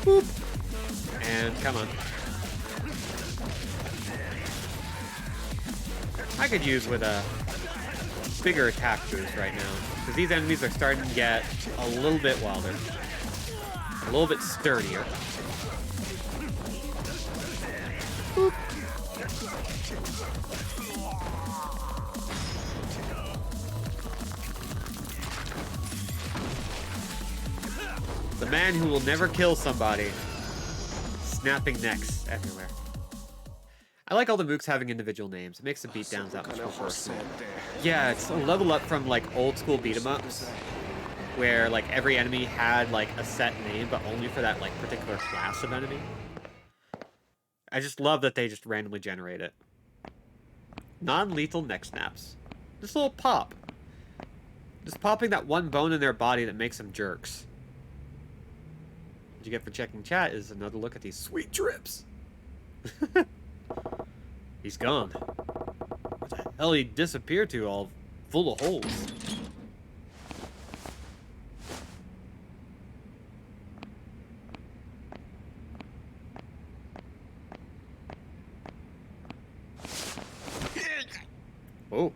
Boop. And come on. could use with a bigger attack boost right now, because these enemies are starting to get a little bit wilder, a little bit sturdier. Boop. The man who will never kill somebody. Snapping necks everywhere. I like all the mooks having individual names. It makes the beatdowns that much more personal. Yeah, it's a level up from like old school beat 'em ups, where like every enemy had like a set name, but only for that like particular class of enemy. I just love that they just randomly generate it. Non-lethal neck snaps. Just a little pop. Just popping that one bone in their body that makes them jerks. What you get for checking chat is another look at these sweet trips. He's gone. Where the hell he disappeared to, all full of holes? Oh.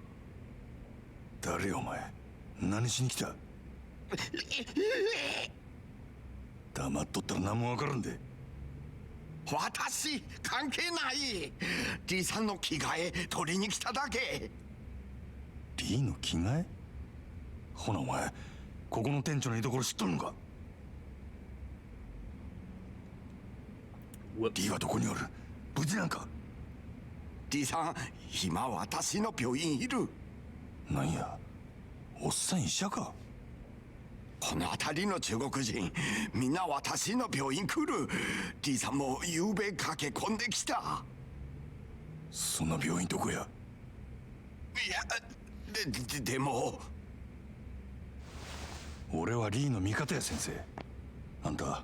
誰お前何しに来た黙っとったら何もわからんで私関係ない。リーさんの着替え取りに来ただけ。リーの着替えほなお前ここの店長の居所知っとるのかリーはどこにおる無事なんかリーさん今私の病院いる。なんやおっさん医者かこの辺りの中国人みんな私の病院来る。リーさんも夕べ駆け込んできた。そんな病院どこやいやでも俺はリーの味方や先生あんた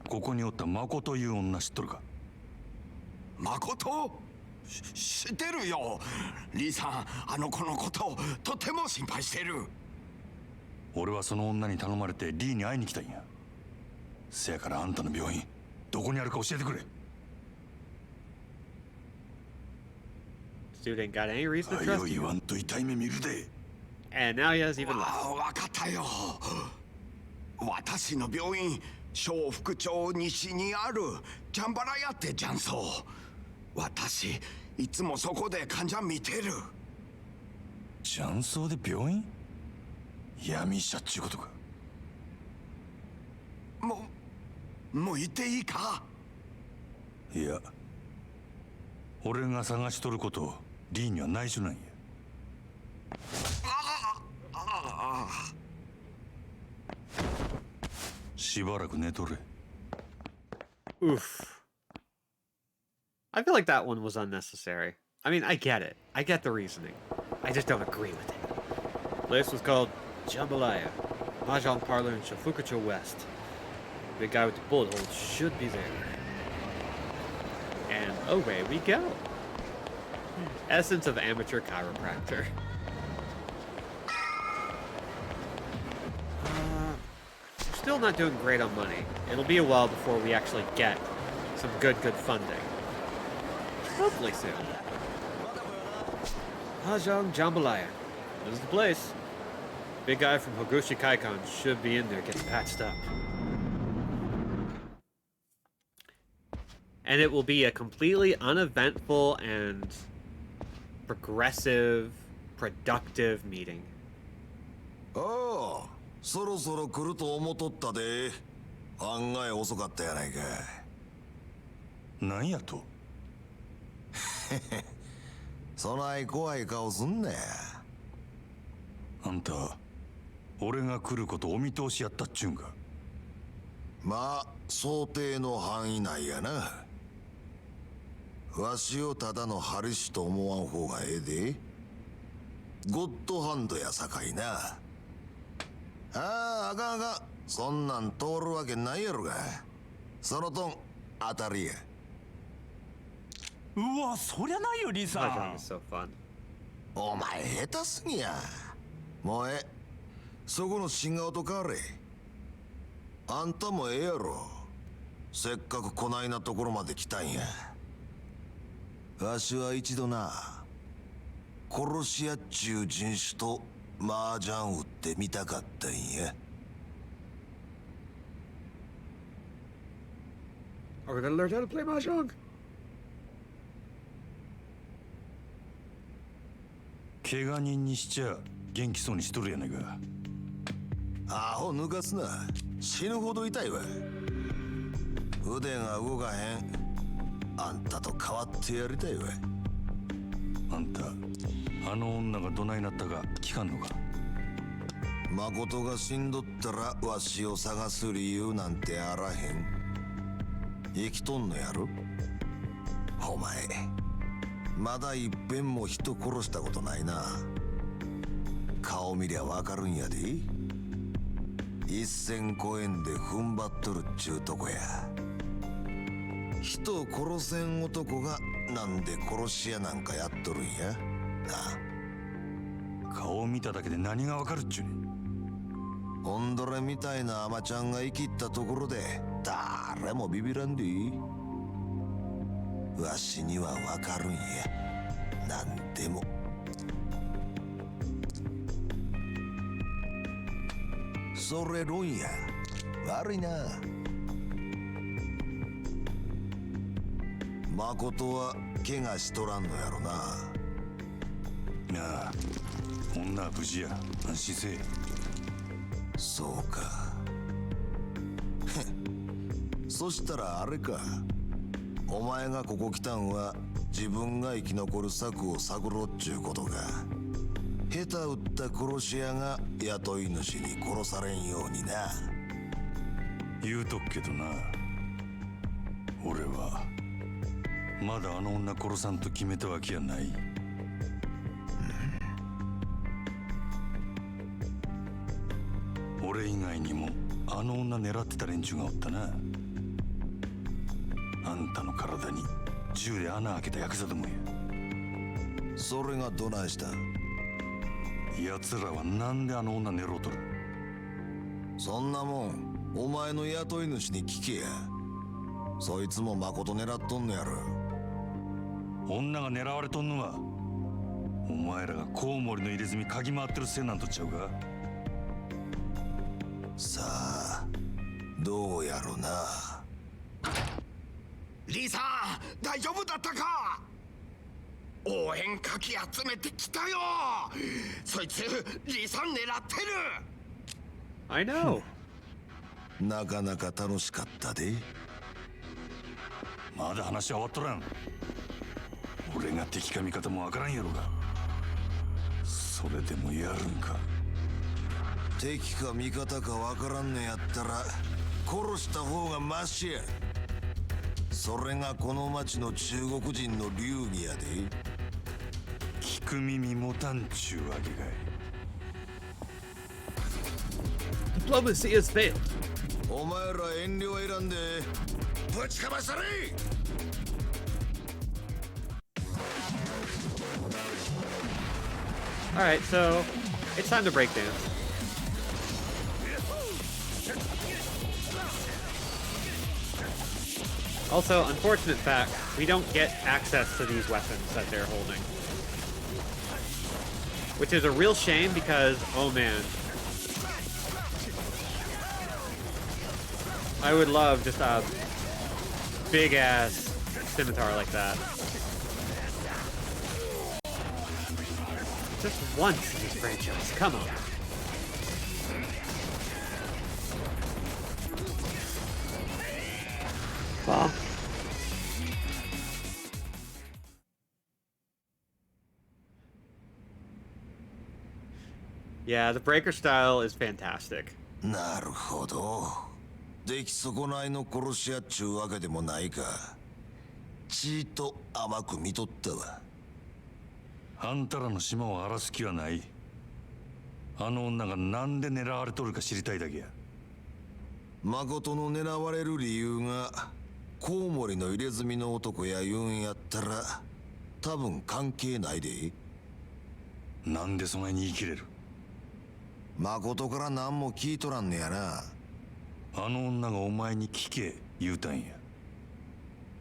ここにおったマコという女知っとるか誠知ってるよ。リーさんあの子のこととても心配してる。俺はその女に頼まれてリーに会いに来たんやせやからあんたの病院どこにあるか教えてくれ Student got any reason to あよ trust 言 you. わんと痛い目見るで And now he has even less. わかったよ。私の病院小福町西にあるジャンバラ屋ってジャンソー。私いつもそこで患者見てる。雀荘で病院闇医者っちゅうことかもう行っていいか。いや俺が探しとることリーには内緒なんやしばらく寝とれ Oof. I feel like that one was unnecessary. I mean, I get it. I get the reasoning. I just don't agree with it. The place was called Jambalaya, Mahjong Parlor in Shofukucho West. The big guy with the bullet holes should be there. And away we go. Essence of amateur chiropractor. Still not doing great on money. It'll be a while before we actually get some good funding. Hopefully soon. Mahjong Jambalaya. This is the place. Big guy from Hogoshi Kaikon should be in there getting patched up. And it will be a completely uneventful and progressive, productive meeting. ああ、そろそろ来ると思っとったで。案外遅かったやないか。なんやとそない怖い顔すんなや。あんた俺が来ることお見通しやったっちゅうんかまあ想定の範囲内やな。わしをただのハルシと思わん方がええで。ゴッドハンドやさかいな。ああ、あかんあかん。そんなん通るわけないやろが。そのとん当たりや。うわ、そりゃないよリサ Mahjong is so fun. お前下手すぎや。もうええ。そこの新顔と変われ。あんたもええやろ。せっかくこないなところまで来たんや。わしは一度な、殺し屋っちゅう人種と麻雀打ってみたかったんや。Are we gonna learn how to play mahjong? 怪我人にしちゃ元気そうにしとるやねんか。アホ抜かすな。死ぬほど痛いわ。腕が動かへん。あんたと変わってやりたいわ。あんたあの女がどないなったか聞かんのか。誠が死んどったらわしを探す理由なんてあらへん。生きとんのやろ。お前まだいっぺんも人殺したことないな。顔見りゃわかるんやで。一線越えんで踏ん張っとるっちゅうとこや。人を殺せん男がなんで殺し屋なんかやっとるんやな。顔を見ただけで何がわかるっちゅうねん。オンドレみたいなアマちゃんが生きったところで誰もビビらんで。わしにはわかるんや。なんでも。それ論や。悪いな。誠は怪我しとらんのやろな。ああ、女は無事や。安心せえ。そうか。そしたらあれか。お前がここ来たんは自分が生き残る策を探ろうっちゅうことか。下手打った殺し屋が雇い主に殺されんようにな。言うとくけどな、俺はまだあの女殺さんと決めたわけやない。俺以外にもあの女狙ってた連中がおったな。あんたの体に銃で穴開けたヤクザどもや。それがどないした。奴らはなんであの女狙うとる。そんなもんお前の雇い主に聞けや。そいつも誠狙っとんのやろ。女が狙われとんのはお前らがコウモリの入れ墨嗅ぎ回ってるせいなんとちゃうか。さあどうやろな。リーさん大丈夫だったか。応援かき集めてきたよ。そいつリーさん狙ってる。 I know. なかなか楽しかったで。まだ話は終わっとらん。俺が敵か味方もわからんやろが。それでもやるんか。敵か味方かわからんのやったら殺した方がマシや。それがこの町の中国人の流儀やで。聞く耳持たんちゅうわけかい。Diplomacy has failed. お前ら遠慮は選んでぶちかましたれ。Alright, so it's time to break dance. Also, unfortunate fact, we don't get access to these weapons that they're holding. Which is a real shame because, oh man. I would love just a big ass scimitar like that. Just once in this franchise, come on. Well. Yeah, the breaker style is fantastic. なるほど。出来損ないの殺し屋っちゅうわけでもないか。ちーと甘く見とったわ。あんたらの島を荒らす気はない。あの女がなんで狙われとるか知りたいだけや。誠の狙われる理由がコウモリの入れ墨の男や言うんやったら多分関係ないで。なんでそないに言い切れる。誠から何も聞いとらんねやな。あの女がお前に聞け言うたんや。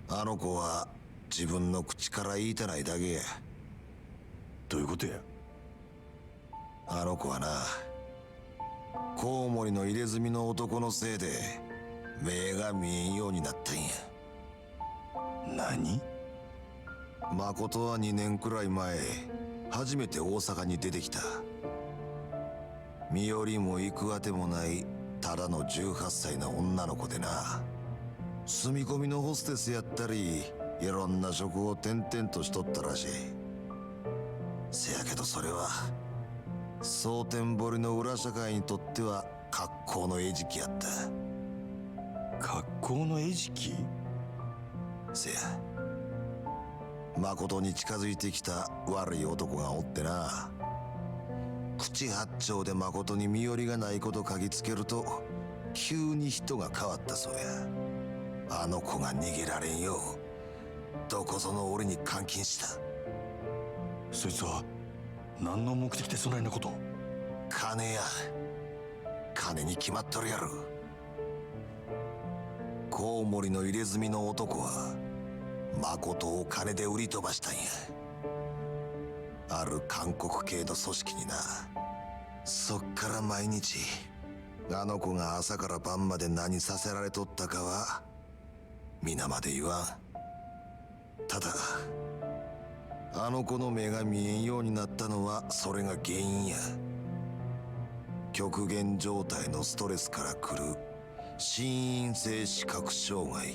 あの子は自分の口から言いたないだけや。どういうことや。あの子はな、コウモリの入れ墨の男のせいで目が見えんようになったんや。何？誠は2年くらい前、初めて大阪に出てきた。身寄りも行くあてもないただの18歳の女の子でな。住み込みのホステスやったり、いろんな職を転々としとったらしい。せやけどそれは蒼天堀の裏社会にとっては格好の餌食やった。格好の餌食？せや、誠に近づいてきた悪い男がおってな。口八丁で誠に身寄りがないこと嗅ぎつけると急に人が変わったそうや。あの子が逃げられんようどこぞの俺に監禁した。そいつは何の目的でそないなこと？金や。金に決まっとるやろ。コウモリの入れ墨の男は誠を金で売り飛ばしたんや。ある韓国系の組織にな。そっから毎日あの子が朝から晩まで何させられとったかは皆まで言わん。ただあの子の目が見えんようになったのはそれが原因や。極限状態のストレスから来る心因性視覚障害。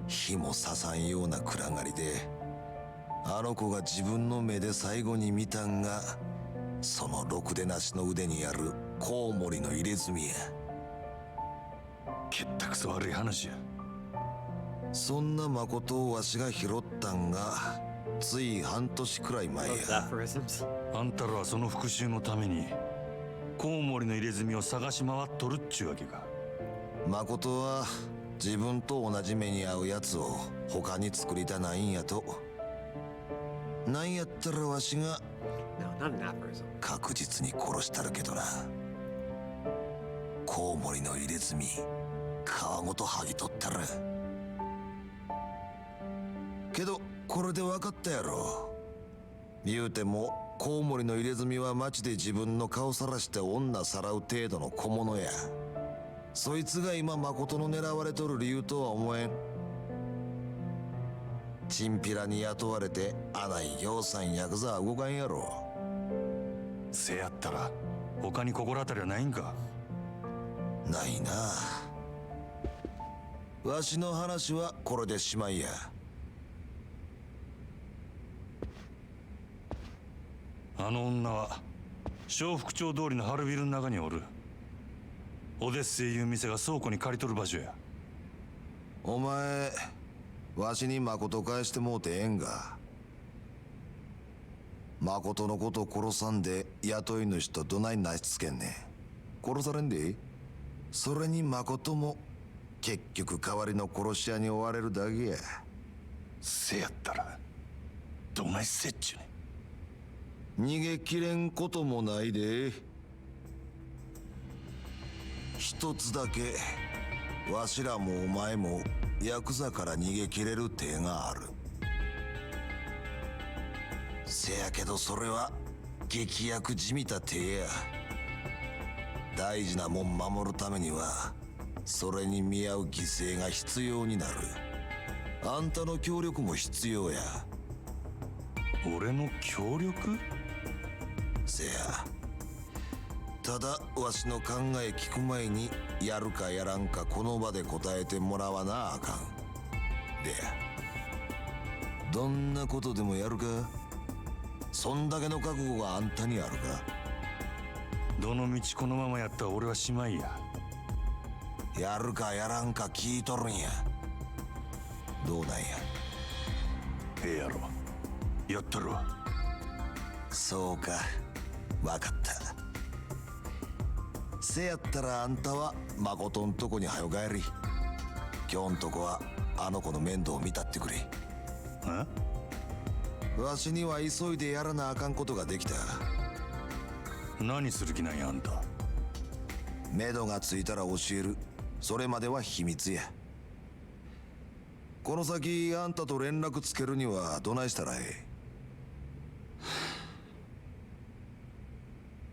火も刺さんような暗がりであの子が自分の目で最後に見たんがそのろくでなしの腕にあるコウモリの入れ墨や。けったくそ悪い話や。そんな誠をわしが拾ったんがつい半年くらい前 Love や。 aphorisms. あんたらはその復讐のためにコウモリの入れ墨を探し回っとるっちゅうわけか。誠は自分と同じ目に遭うやつを他に作りたないんやと。なんやったらわしが No, not an aphorism. 確実に殺したるけどな。コウモリの入れ墨皮ごと剥ぎ取ったる。けどこれで分かったやろ。言うてもコウモリの入れ墨は街で自分の顔さらして女さらう程度の小物や。そいつが今誠の狙われとる理由とは思えん。チンピラに雇われてあない行さんヤクザは動かんやろ。せやったら他に心当たりはないんか？ないな。わしの話はこれでしまいや。あの女は小福町通りの春ビルの中におる。オデッセイいう店が倉庫に借りとる場所や。お前わしに誠返してもうてええんが。誠のこと殺さんで雇い主とどないなしつけんねん。殺されんで。それに誠も結局代わりの殺し屋に追われるだけや。せやったらどないせっちゅうねん。逃げきれんこともないで。一つだけわしらもお前もヤクザから逃げきれる手がある。せやけどそれは劇薬じみた手や。大事なもん守るためにはそれに見合う犠牲が必要になる。あんたの協力も必要や。俺の協力？せや。ただわしの考え聞く前にやるかやらんかこの場で答えてもらわなあかん。でどんなことでもやるか。そんだけの覚悟があんたにあるか。どの道このままやったら俺はしまいや。やるかやらんか聞いとるんや。どうなんや。ええやろ。やったるわ。そうか、わかった。せやったらあんたは誠んとこにはよ帰り。今日んとこはあの子の面倒を見たってくれ。わしには急いでやらなあかんことができた。何する気なんやあんた。目処がついたら教える。それまでは秘密や。この先あんたと連絡つけるにはどないしたらええ？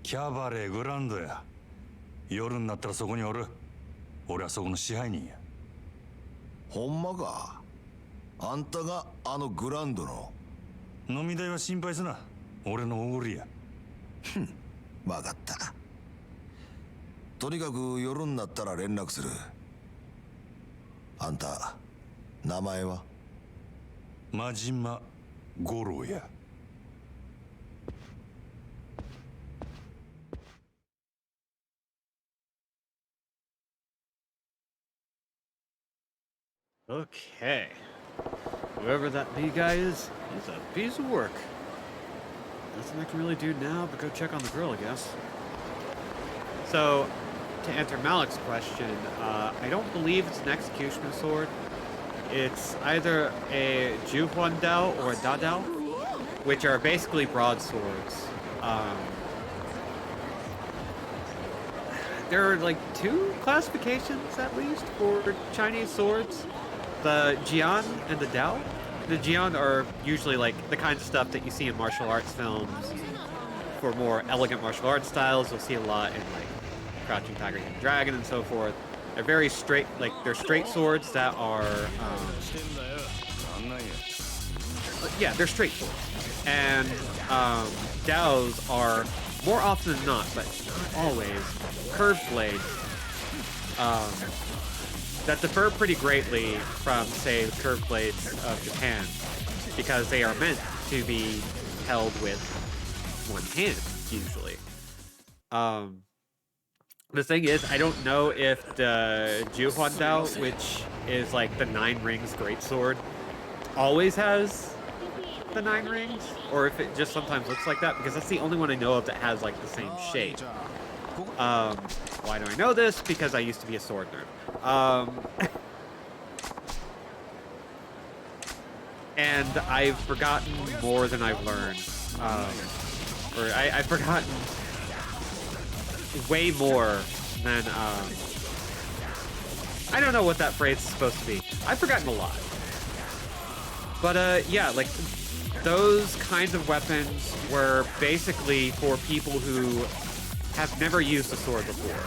キャバレーグランドや。夜になったらそこにおる。俺はそこの支配人や。ほんまか？あんたがあのグランドの？飲み代は心配すな。俺のおごりや。わかった。とにかく夜になったら連絡する。あんた名前は？真島五郎や。Okay. Whoever that B guy is, he's a piece of work. Nothing I can really do now but go check on the girl, I guess. So, to answer Malik's question, I don't believe it's an executioner sword. It's either a Juhuan Dao or a Da Dao, which are basically broadswords. There are like two classifications at least for Chinese swords. The Jian and the Dao. The Jian are usually like the kind of stuff that you see in martial arts films. For more elegant martial arts styles, you'll see a lot in like Crouching Tiger, Hidden Dragon and so forth. They're very straight, like they're straight swords that are, yeah, they're straight swords. And Daos are more often than not, but not always, curved blades that differ pretty greatly from, say, the curved blades of Japan, because they are meant to be held with one hand, usually. The thing is, I don't know if the Juhuan Dao, which is like the 9 rings greatsword, always has the 9 rings, or if it just sometimes looks like that, because that's the only one I know of that has like the same shape. Why do I know this? Because I used to be a sword nerd. And I've forgotten more than I've learned. Or I've forgotten way more than, I don't know what that phrase is supposed to be. I've forgotten a lot. But, yeah, like, those kinds of weapons were basically for people who have never used a sword before.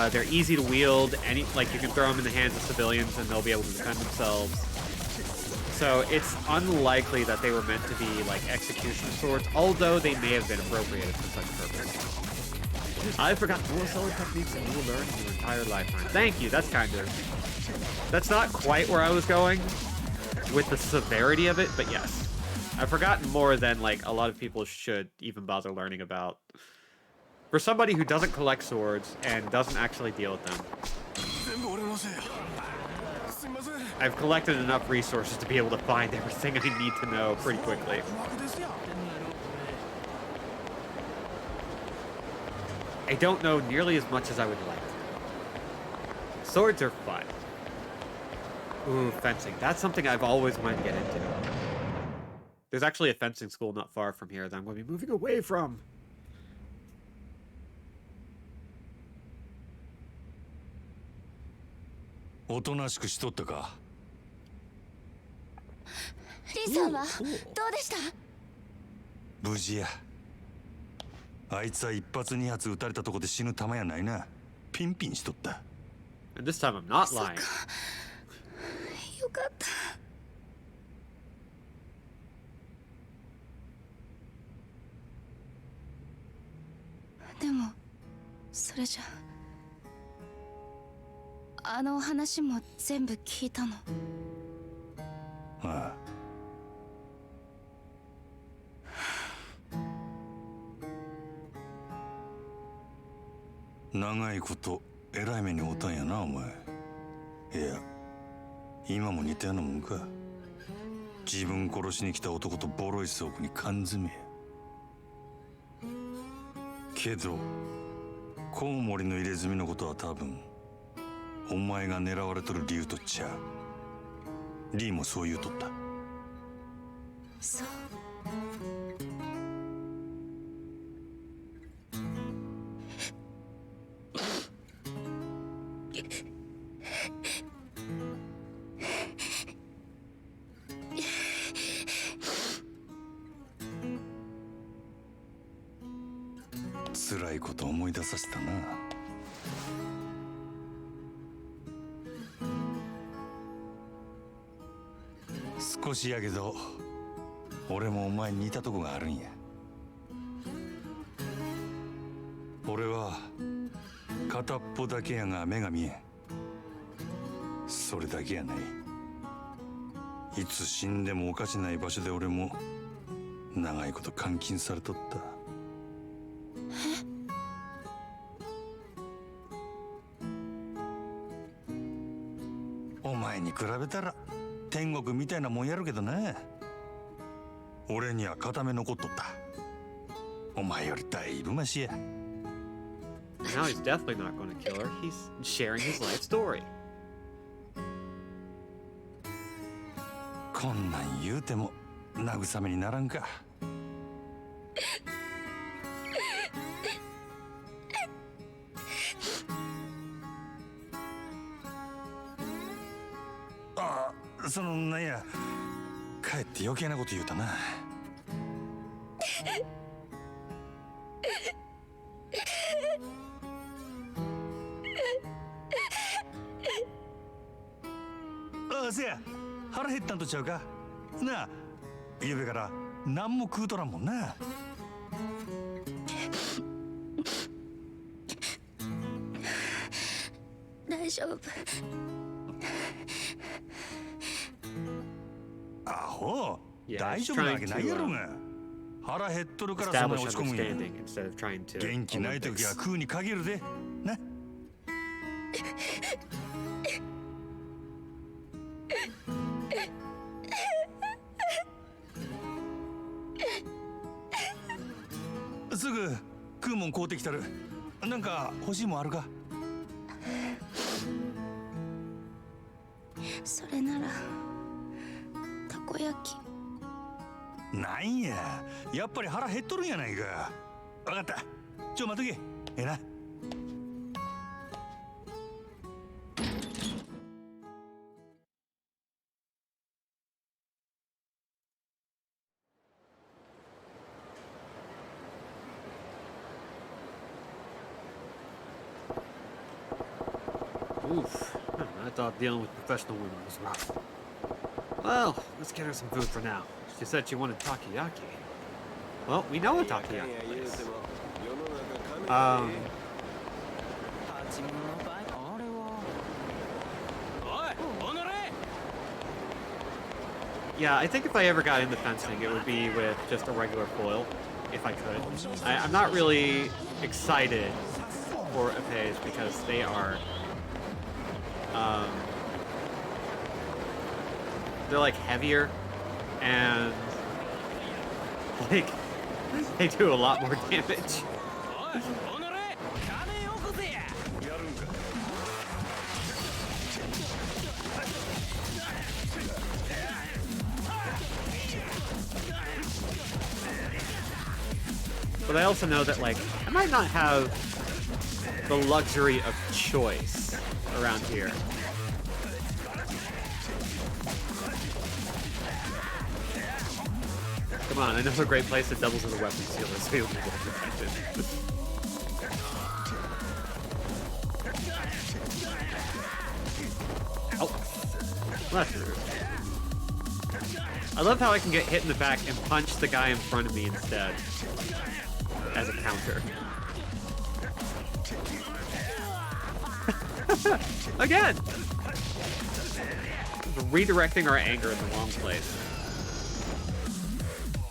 They're easy to wield. Like, you can throw them in the hands of civilians and they'll be able to defend themselves. So it's unlikely that they were meant to be, like, execution swords, although they may have been appropriated for such purpose. I forgot more sword techniques than you will learn in your entire lifetime. Thank you, that's kind of... That's not quite where I was going with the severity of it, but yes. I've forgotten more than, like, a lot of people should even bother learning about. For somebody who doesn't collect swords and doesn't actually deal with them, I've collected enough resources to be able to find everything I need to know pretty quickly. I don't know nearly as much as I would like to. Swords are fun. Ooh, fencing. That's something I've always wanted to get into. There's actually a fencing school not far from here that I'm going to be moving away from.おとなしくしとったか。リさんはどうでした？無事や。あいつは一発二発撃たれたとこで死ぬ玉やないな。ピンピンしとった。And this time I'm not lying. よかった。でもそれじゃあの話も全部聞いたの？ああ。長いことえらい目に遭うたんやなお前。いや今も似たようなもんか。自分殺しに来た男とボロい倉庫に缶詰や。けどコウモリの入れ墨のことは多分お前が狙われとる理由とちゃう。リーもそう言うとった。そう。辛いこと思い出させたな。少しやけど俺もお前に似たとこがあるんや。俺は片っぽだけやが目が見えん。それだけやない。いつ死んでもおかしない場所で俺も長いこと監禁されとった。お前に比べたら天国みたいなもんやるけどな。俺には片目残っとった。お前よりだいぶマシや。Now he's definitely not going to kill her. He's sharing his life story. こんなん言うても慰めにならんか。ああ、そのなんや、かえって余計なこと言うたな。ああ、せや、腹減ったんとちゃうかなあ。ゆうべから何も食うとらんもんな。大丈夫。アホ、 Yeah, 大 he's 丈夫なわ trying けないやろが。腹減っとるからそんな establish 落ち込むんや。 understanding instead of trying to 元気ない時は Olympics. 食うに限るでな。すぐ食うもん買うてきたる。なんか欲しいもんあるか。それならたこ焼き。なんや、やっぱり腹減っとるんやないか。わかった、ちょ待っとけ。ええな。Oof. I thought dealing with professional women was rough. Well, let's get her some food for now. She said she wanted takoyaki. Well, we know a takoyaki place. 8分の倍あれは。おい、おのれ。 Yeah, I think if I ever got into fencing, it would be with just a regular foil, if I could. I'm not really excited for epées because they are, they're like heavier and like they do a lot more damage. おい、おのれ。金よこせや。やるんか。 But I also know that, like, I might not have the luxury of choice around here. Come on, I know a great place that doubles as a weapon sealer, so you'll be well protected. Oh, that's rude. I love how I can get hit in the back and punch the guy in front of me instead. As a counter. Again! Redirecting our anger in the wrong place.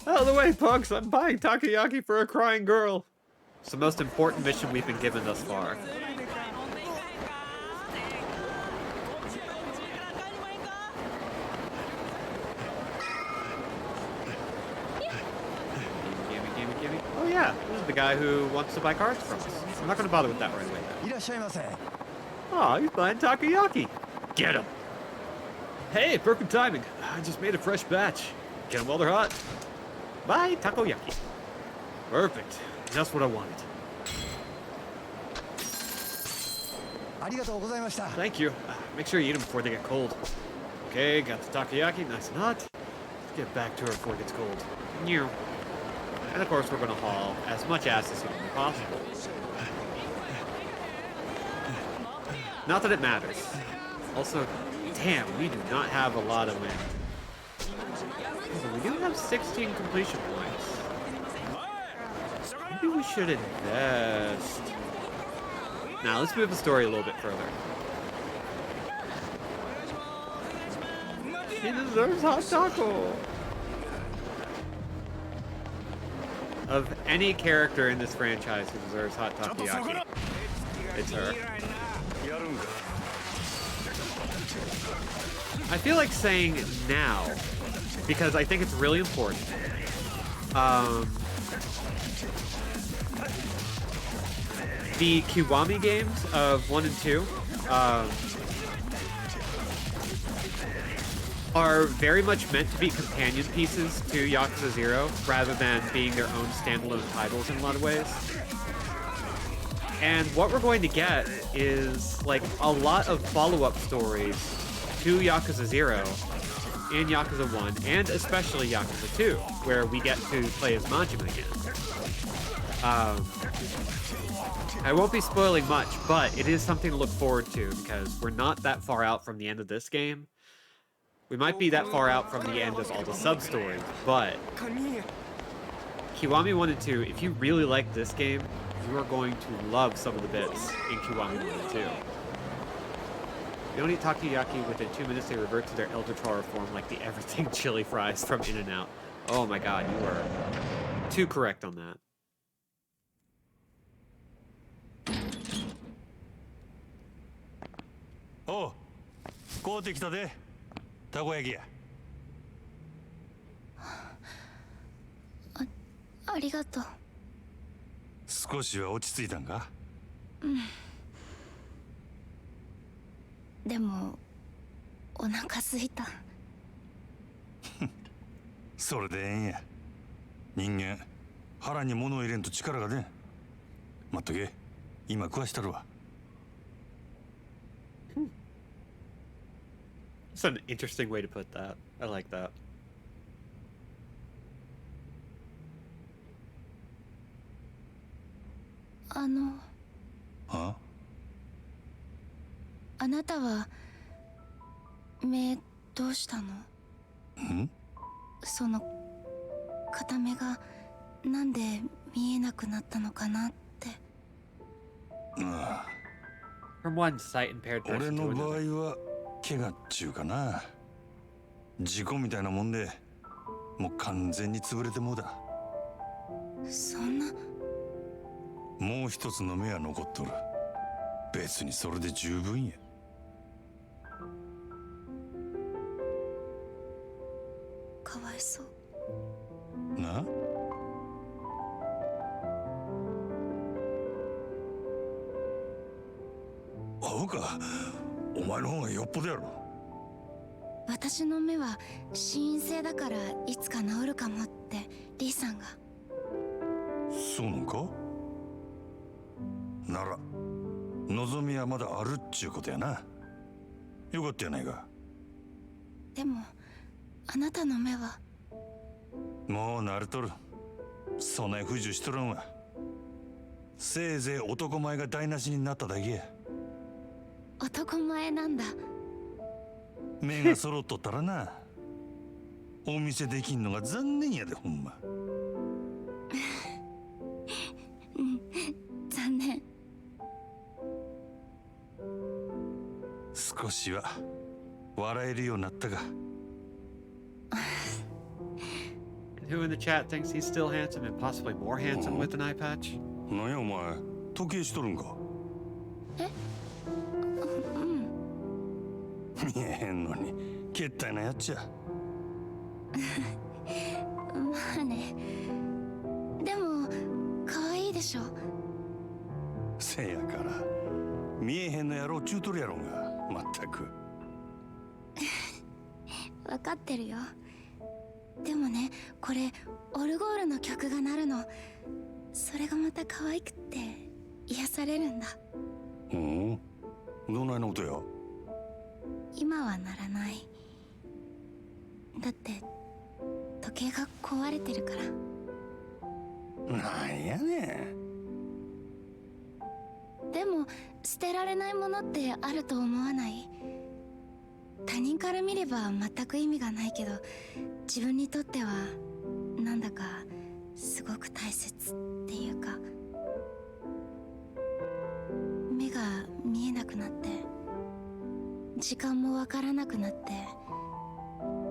Out of the way, punks! I'm buying takoyaki for a crying girl! It's the most important mission we've been given thus far. Gimme. Oh yeah, this is the guy who wants to buy cards from us. I'm not gonna bother with that right away though. いらっしゃいませ。 Oh, he's buying takoyaki. Get him. Hey, perfect timing. I just made a fresh batch. Get them while they're hot. Buy takoyaki. Perfect. Just what I wanted. ありがとうございました。 Thank you. Make sure you eat them before they get cold. Okay, got the takoyaki nice and hot. Let's get back to her before it gets cold. Meow. And of course, we're going to haul as much ass as humanly possible. Not that it matters. Also, damn, we do not have a lot of wind. We do have 16 completion points. Maybe we should invest. Now, let's move the story a little bit further. He deserves hot taco. Of any character in this franchise who deserves hot takoyaki, it's her. I feel like saying now, because I think it's really important. The Kiwami games of 1 and 2 are very much meant to be companion pieces to Yakuza 0 rather than being their own standalone titles in a lot of ways. And what we're going to get is like a lot of follow-up stories to Yakuza 0 in Yakuza 1 and especially Yakuza 2, where we get to play as Majima again. I won't be spoiling much, but it is something to look forward to because we're not that far out from the end of this game. We might be that far out from the end of all the sub-stories, but Kiwami 1 and 2, if you really like this game, you are going to love some of the bits in Kiwami 1 and 2. They don't eat takoyaki within 2 minutes, they revert to their El Dorado form like the everything chili fries from In-N-Out. Oh my god, you are too correct on that. Oh, 買うてきたで。たこ焼きや。ありがとう。少しは落ち着いたんか？でもお腹すいた。それでええんや。人間腹に物を入れんと力が出ん。待っとけ。今食わしたるわ。That's an interesting way to put that. I like that. あ？あなたは目どうしたの？ん？その片目がなんで見えなくなったのかなって。ああ。From one sight-impaired 俺 person の to 場合 another. は怪我っちゅうかな。事故みたいなもんで、もう完全に潰れてもうだ。そんな。もう一つの目は残っとる。別にそれで十分や。かわいそう。な？アホか。お前の方がよっぽどやろ。私の目は心因性だからいつか治るかもってリーさんが。そうなんか？なら望みはまだあるっちゅうことやな。よかったやないか。でもあなたの目は。もう慣れとる。そない不自由しとらんわ。せいぜい男前が台無しになっただけや。男前なんだ。目が揃っとったらな。お見せできんのが残念やで、ほんま。うん、残念。少しは笑えるようになったか。Who in the chat thinks he's still handsome and possibly more handsome with an eye patch? なんやお前、時計しとるんか。え？うん。見えへんのに、けったいなやっちゃ。まあね。でも可愛いでしょ。せやから見えへんのやろちゅうとるやろが。まったく。分かってるよ。でもね、これオルゴールの曲が鳴るの。それがまた可愛くって癒されるんだ。うん。どないの音や。今は鳴らない。だって時計が壊れてるから。なんやねん。でも捨てられないものってあると思わない？他人から見れば全く意味がないけど、自分にとってはなんだかすごく大切っていうか、目が見えなくなって時間もわからなくなって、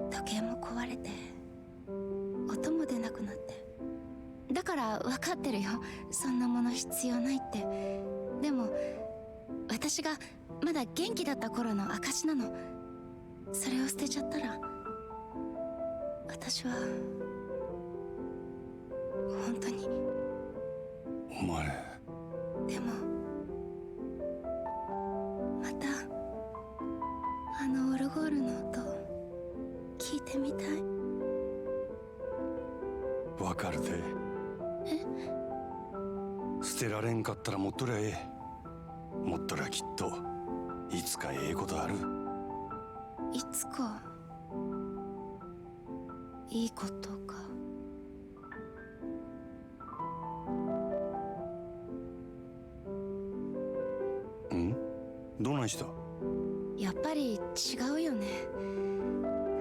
時計も壊れて音も出なくなって。だから分かってるよ、そんなもの必要ないって。でも私がまだ元気だった頃の証なの。それを捨てちゃったら私は本当に。お前。でもまたあのオルゴールの音聞いてみたい。わかるで。捨てられんかったら持っとりゃええ。持っとりゃきっといつかええことある。いつかいいことか。ん？どないした？やっぱり違うよね。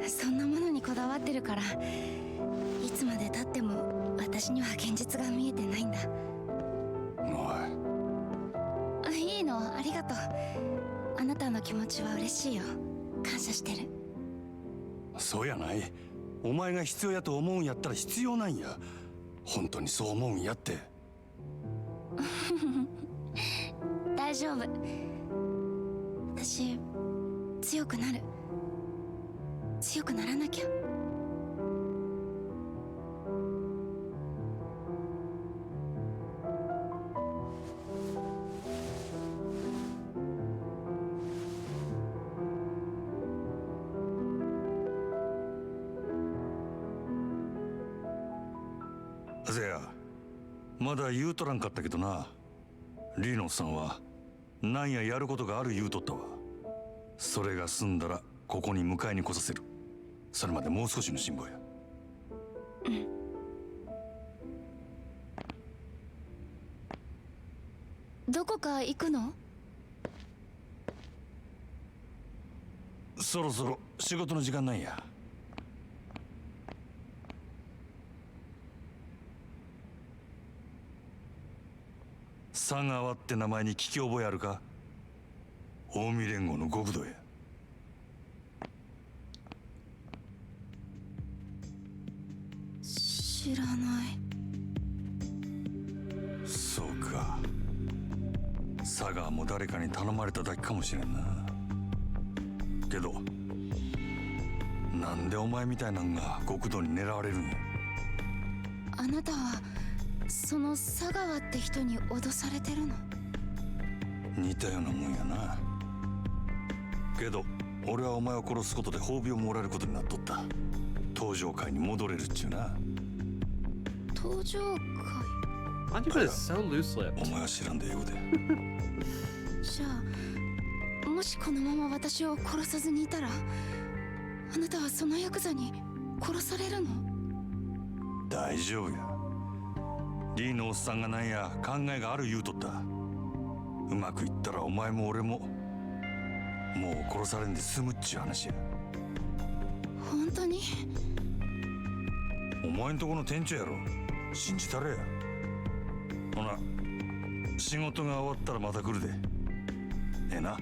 そんなものにこだわってるから、いつまで経っても私には現実が見えてないんだ。おい。いいの、ありがとう。あなたの気持ちは嬉しいよ。感謝してる。そうやない。お前が必要やと思うんやったら必要なんや。本当にそう思うんやって。大丈夫。私強くなる。強くならなきゃ。せや、まだ言うとらんかったけどな。リーノさんはなんややることがある言うとったわ。それが済んだらここに迎えに来させる。それまでもう少しの辛抱や。どこか行くの？そろそろ仕事の時間なんや。佐川って名前に聞き覚えあるか？近江連合の極道や。知らない。そうか。佐川も誰かに頼まれただけかもしれんな。けどなんでお前みたいなんが極道に狙われるんや。あなたはその佐川って人に脅されてるの？似たようなもんやな。けど俺はお前を殺すことで褒美をもらえることになっとった。登場界に戻れるっちゅうな。登場会？ Anjima is so loose-lipped. お前は知らんで英語で。じゃあもしこのまま私を殺さずにいたら、あなたはそのヤクザに殺されるの？大丈夫や。リーのおっさんがなんや考えがある言うとった。うまくいったらお前も俺ももう殺されんで済むっちゅう話や。本当に？お前んとこの店長やろ。信じたれや。ほな仕事が終わったらまた来るで。ええな。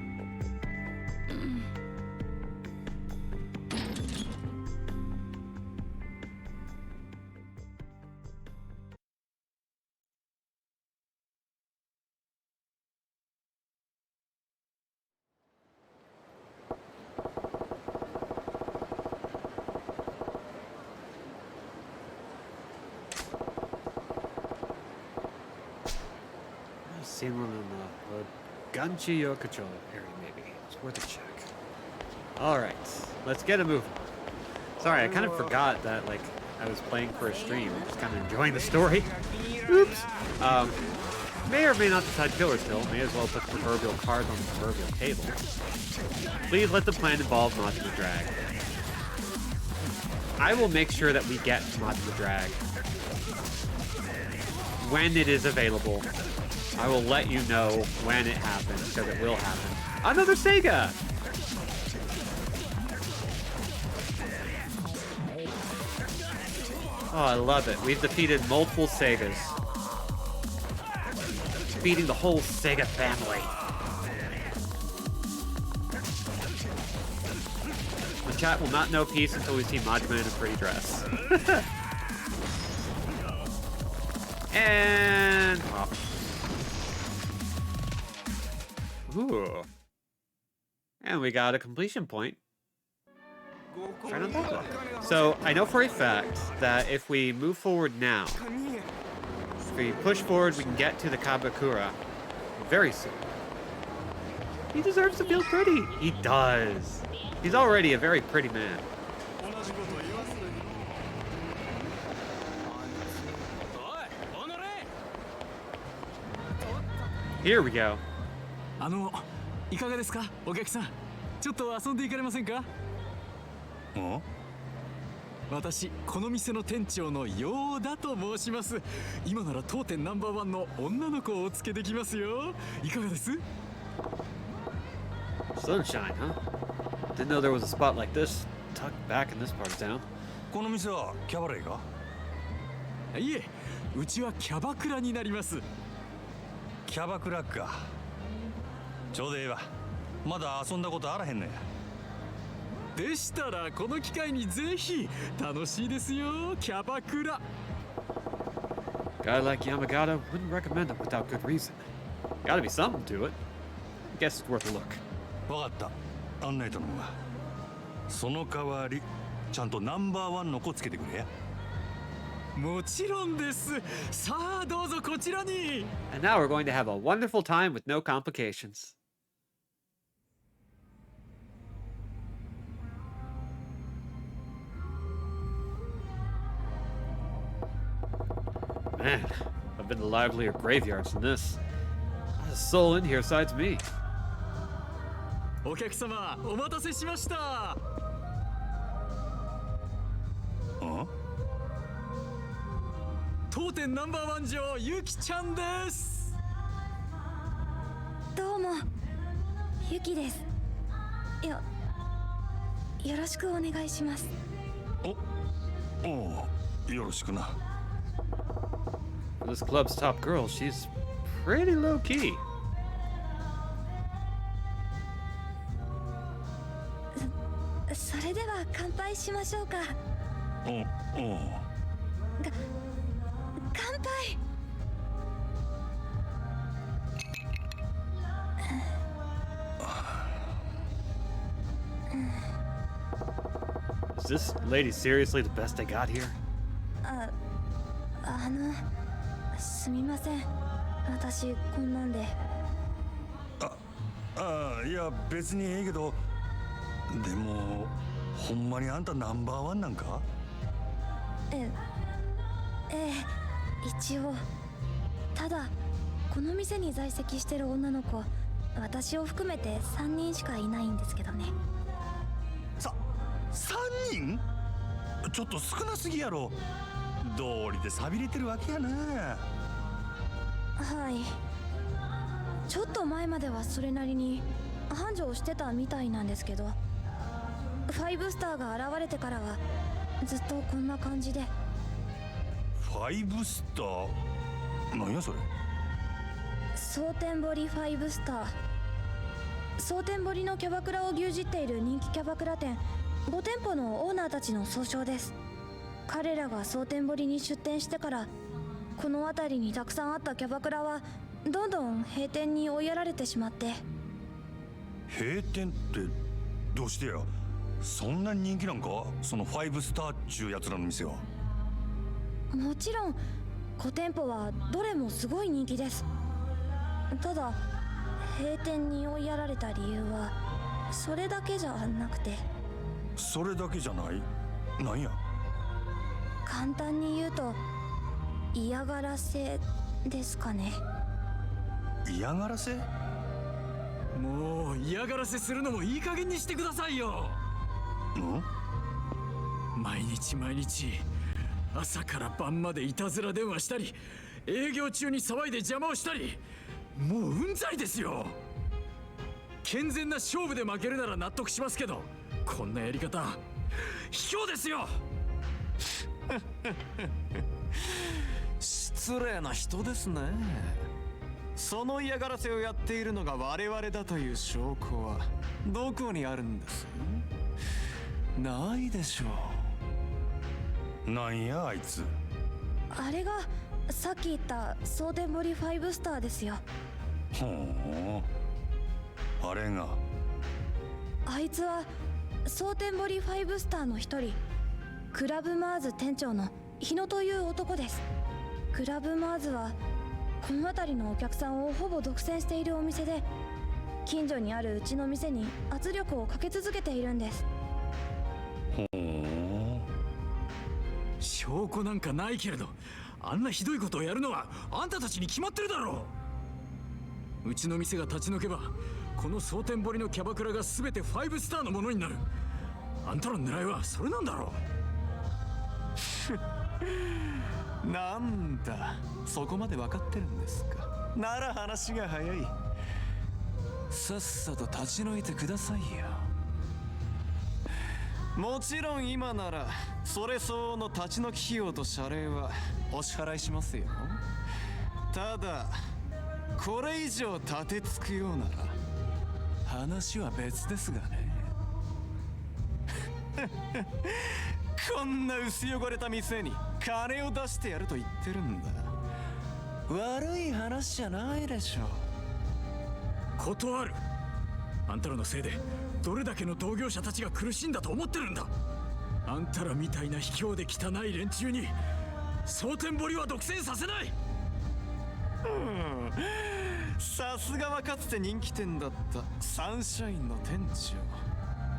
I've seen one in the Ganchi Yokocho area, maybe. It's worth a check. Alright, let's get a moving. Sorry, I kind of forgot that, like, I was playing for a stream. I'm just kind of enjoying the story. Oops. May or may not decide to kill her still. May as well put the proverbial cards on the proverbial table. Please let the plan involve Mata the Drag. I will make sure that we get Mata the Drag when it is available. I will let you know when it happens, because it will happen. Another Sega! Oh, I love it. We've defeated multiple Segas. Beating the whole Sega family. The chat will not know peace until we see Majima in a pretty dress. And off. Ooh. And we got a completion point. Right on top of it. So I know for a fact that if we move forward now, if we push forward, we can get to the Kabakura very soon. He deserves to feel pretty. He does. He's already a very pretty man. Here we go. いかがですか、お客さん。ちょっと遊んでいかれませんか？ん？私、この店の店長のヨーダと申します。今なら当店ナンバーワンの女の子をお付けできますよ。いかがです？ Sunshine, huh? Didn't know there was a spot like this tucked back in this part of town. この店はキャバレーか？いえ、うちはキャバクラになります。キャバクラか。ちょうどええわ。まだ遊んだことあらへんのや。でしたらこの機会にぜひ。楽しいですよ、キャバクラ。Guy like Yamagata wouldn't recommend it without good reason. Gotta be something to it. I guess it's worth a look. わかった。案内頼むわ。その代わりちゃんとナンバーワンの子つけてくれや。もちろんです。さあどうぞこちらに。 And now we're going to have a wonderful time with no complications. Man, I've been to livelier graveyards than this. Not a soul in here besides me. お客様、お待たせしました。ん？当店ナンバーワン女ゆきちゃんです。どうもゆきです。よろしくお願いします。おう、よろしくな。For this club's top girl, she's pretty low key. それでは乾杯しましょうか。乾杯。Is this lady seriously the best they got here? すみません。私こんなんで。いや別にええけど、でもほんまにあんたナンバーワンなんか？ええ、一応。ただこの店に在籍してる女の子、私を含めて3人しかいないんですけどね。3人？ちょっと少なすぎやろ。道理で寂れてるわけやな。はい。ちょっと前まではそれなりに繁盛してたみたいなんですけど、5スターが現れてからはずっとこんな感じで。5スター？なんやそれ。蒼天堀5スター。蒼天堀のキャバクラを牛耳っている人気キャバクラ店5店舗のオーナーたちの総称です。彼らが蒼天堀に出店してから、この辺りにたくさんあったキャバクラはどんどん閉店に追いやられてしまって。閉店ってどうしてや？そんなに人気なんか？その5スターっちゅうやつらの店は。もちろん5店舗はどれもすごい人気です。ただ閉店に追いやられた理由はそれだけじゃなくて。それだけじゃない？なんや？簡単に言うと嫌がらせですかね。嫌がらせ？もう嫌がらせするのもいい加減にしてくださいよ。毎日朝から晩までいたずら電話したり、営業中に騒いで邪魔をしたり、もううんざりですよ。健全な勝負で負けるなら納得しますけど、こんなやり方卑怯ですよ。失礼な人ですね。その嫌がらせをやっているのが我々だという証拠はどこにあるんです？ないでしょう。なんやあいつ。あれがさっき言った蒼天堀5スターですよ。ほう、あれが。あいつは蒼天堀5スターの一人、クラブマーズ店長の日野という男です。クラブマーズはこの辺りのお客さんをほぼ独占しているお店で、近所にあるうちの店に圧力をかけ続けているんです。ほう。証拠なんかないけれど、あんなひどいことをやるのはあんたたちに決まってるだろう。うちの店が立ち退けば、この蒼天堀のキャバクラが全て5スターのものになる。あんたの狙いはそれなんだろう。なんだ、そこまで分かってるんですか。なら話が早い。さっさと立ち退いてくださいよ。もちろん今ならそれ相応の立ち退き費用と謝礼はお支払いしますよ。ただこれ以上立てつくようなら話は別ですがね。こんな薄汚れた店に金を出してやると言ってるんだ。悪い話じゃないでしょう。断る。あんたらのせいでどれだけの同業者たちが苦しんだと思ってるんだ。あんたらみたいな卑怯で汚い連中に蒼天堀は独占させない。さすがはかつて人気店だったサンシャインの店長。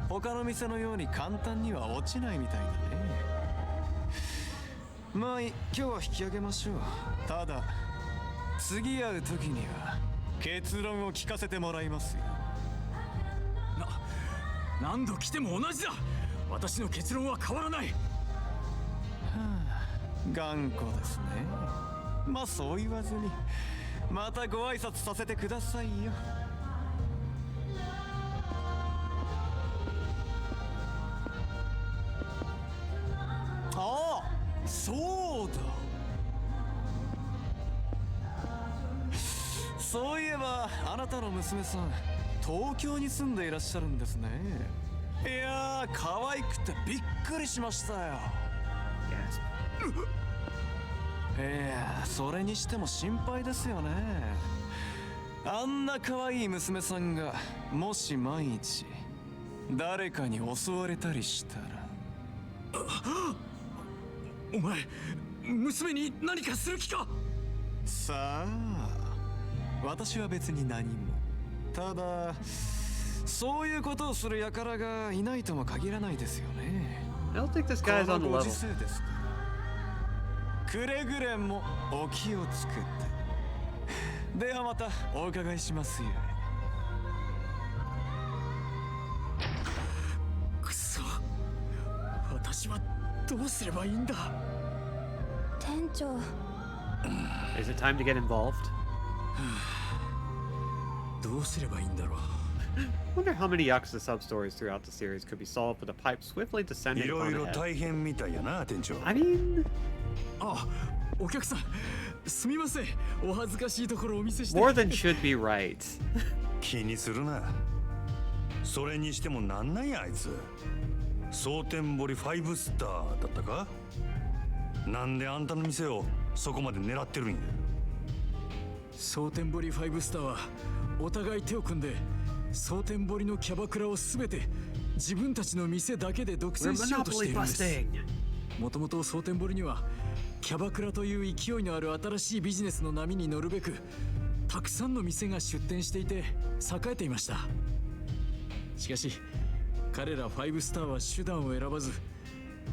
他の店のように簡単には落ちないみたいだね。まあ今日は引き上げましょう。ただ次会う時には結論を聞かせてもらいますよ。何度来ても同じだ。私の結論は変わらない。頑固ですね。まあそう言わずにまたご挨拶させてくださいよ。ああ、そうだ。そういえばあなたの娘さん東京に住んでいらっしゃるんですね。いやー可愛くてびっくりしましたよ。それにしても心配ですよね。あんな可愛い娘さんがもし万一誰かに襲われたりしたら。お前娘に何かする気か。さあ私は別に何も。ただそういうことをする輩がいないとも限らないですよね。 I don't think this guy's こ on の the ご level. 時世ですから、くれぐれもお気をつけて。ではまたお伺いしますよ。くそ、私はどうすればいいんだ。店長。Is it time to get involved? どうすればいいんだろう。Wonder how many Yakuza sub-stories throughout the series could be solved with a pipe swiftly descending いろ upon いろ a head. 大変みたいやな店長。 I mean, あ、お客さん、すみません。お恥ずかしいところをお見せして。 more than should be right. 気にするな。それにしてもなんなんやあいつ。蒼天堀5スターだったか。なんであんたの店をそこまで狙ってるんや。蒼天堀5スターはお互い手を組んで蒼天堀のキャバクラをすべて自分たちの店だけで独占しようとしているんです。もともと蒼天堀にはキャバクラという勢いのある新しいビジネスの波に乗るべくたくさんの店が出店していて栄えていました。しかし彼ら5スターは手段を選ばず、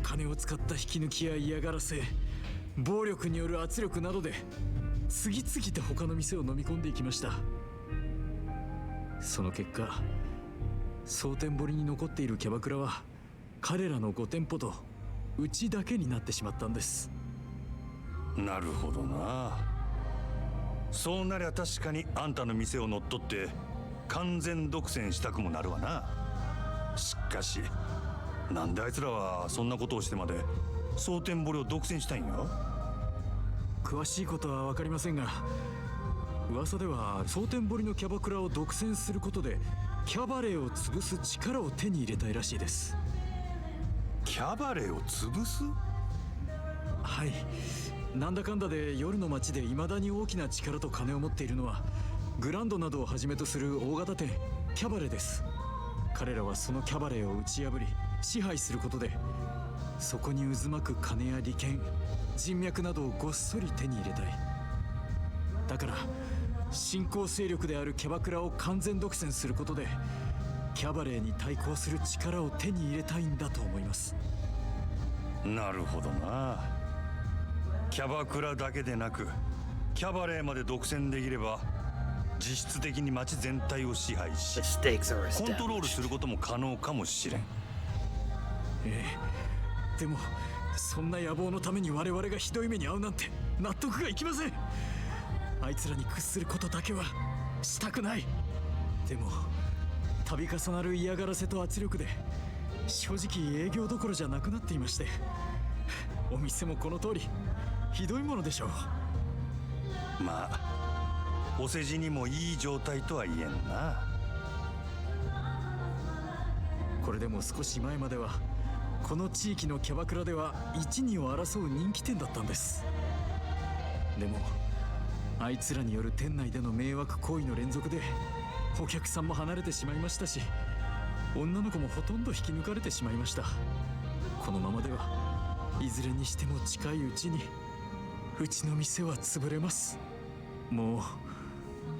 金を使った引き抜きや嫌がらせ、暴力による圧力などで次々と他の店を飲み込んでいきました。その結果、蒼天堀に残っているキャバクラは彼らの5店舗とうちだけになってしまったんです。なるほどな。そうなりゃ確かにあんたの店を乗っ取って完全独占したくもなるわな。しかしなんであいつらはそんなことをしてまで蒼天堀を独占したいんや。詳しいことは分かりませんが、噂では蒼天堀のキャバクラを独占することでキャバレーを潰す力を手に入れたいらしいです。キャバレーを潰す？はい、なんだかんだで夜の街で未だに大きな力と金を持っているのはグランドなどをはじめとする大型店キャバレーです。彼らはそのキャバレーを打ち破り支配することで、そこに渦巻く金や利権、人脈などをごっそり手に入れたい。だから新興勢力であるキャバクラを完全独占することでキャバレーに対抗する力を手に入れたいんだと思います。なるほどな。キャバクラだけでなくキャバレーまで独占できれば実質的に街全体を支配し The stakes are コントロール established. することも可能かもしれん。でもそんな野望のために我々がひどい目に遭うなんて納得がいきません。あいつらに屈することだけはしたくない。でも度重なる嫌がらせと圧力で正直営業どころじゃなくなっていまして、お店もこの通りひどいものでしょう。まあお世辞にもいい状態とは言えんな。これでも少し前まではこの地域のキャバクラでは一二を争う人気店だったんです。でもあいつらによる店内での迷惑行為の連続でお客さんも離れてしまいましたし、女の子もほとんど引き抜かれてしまいました。このままではいずれにしても近いうちにうちの店は潰れます。も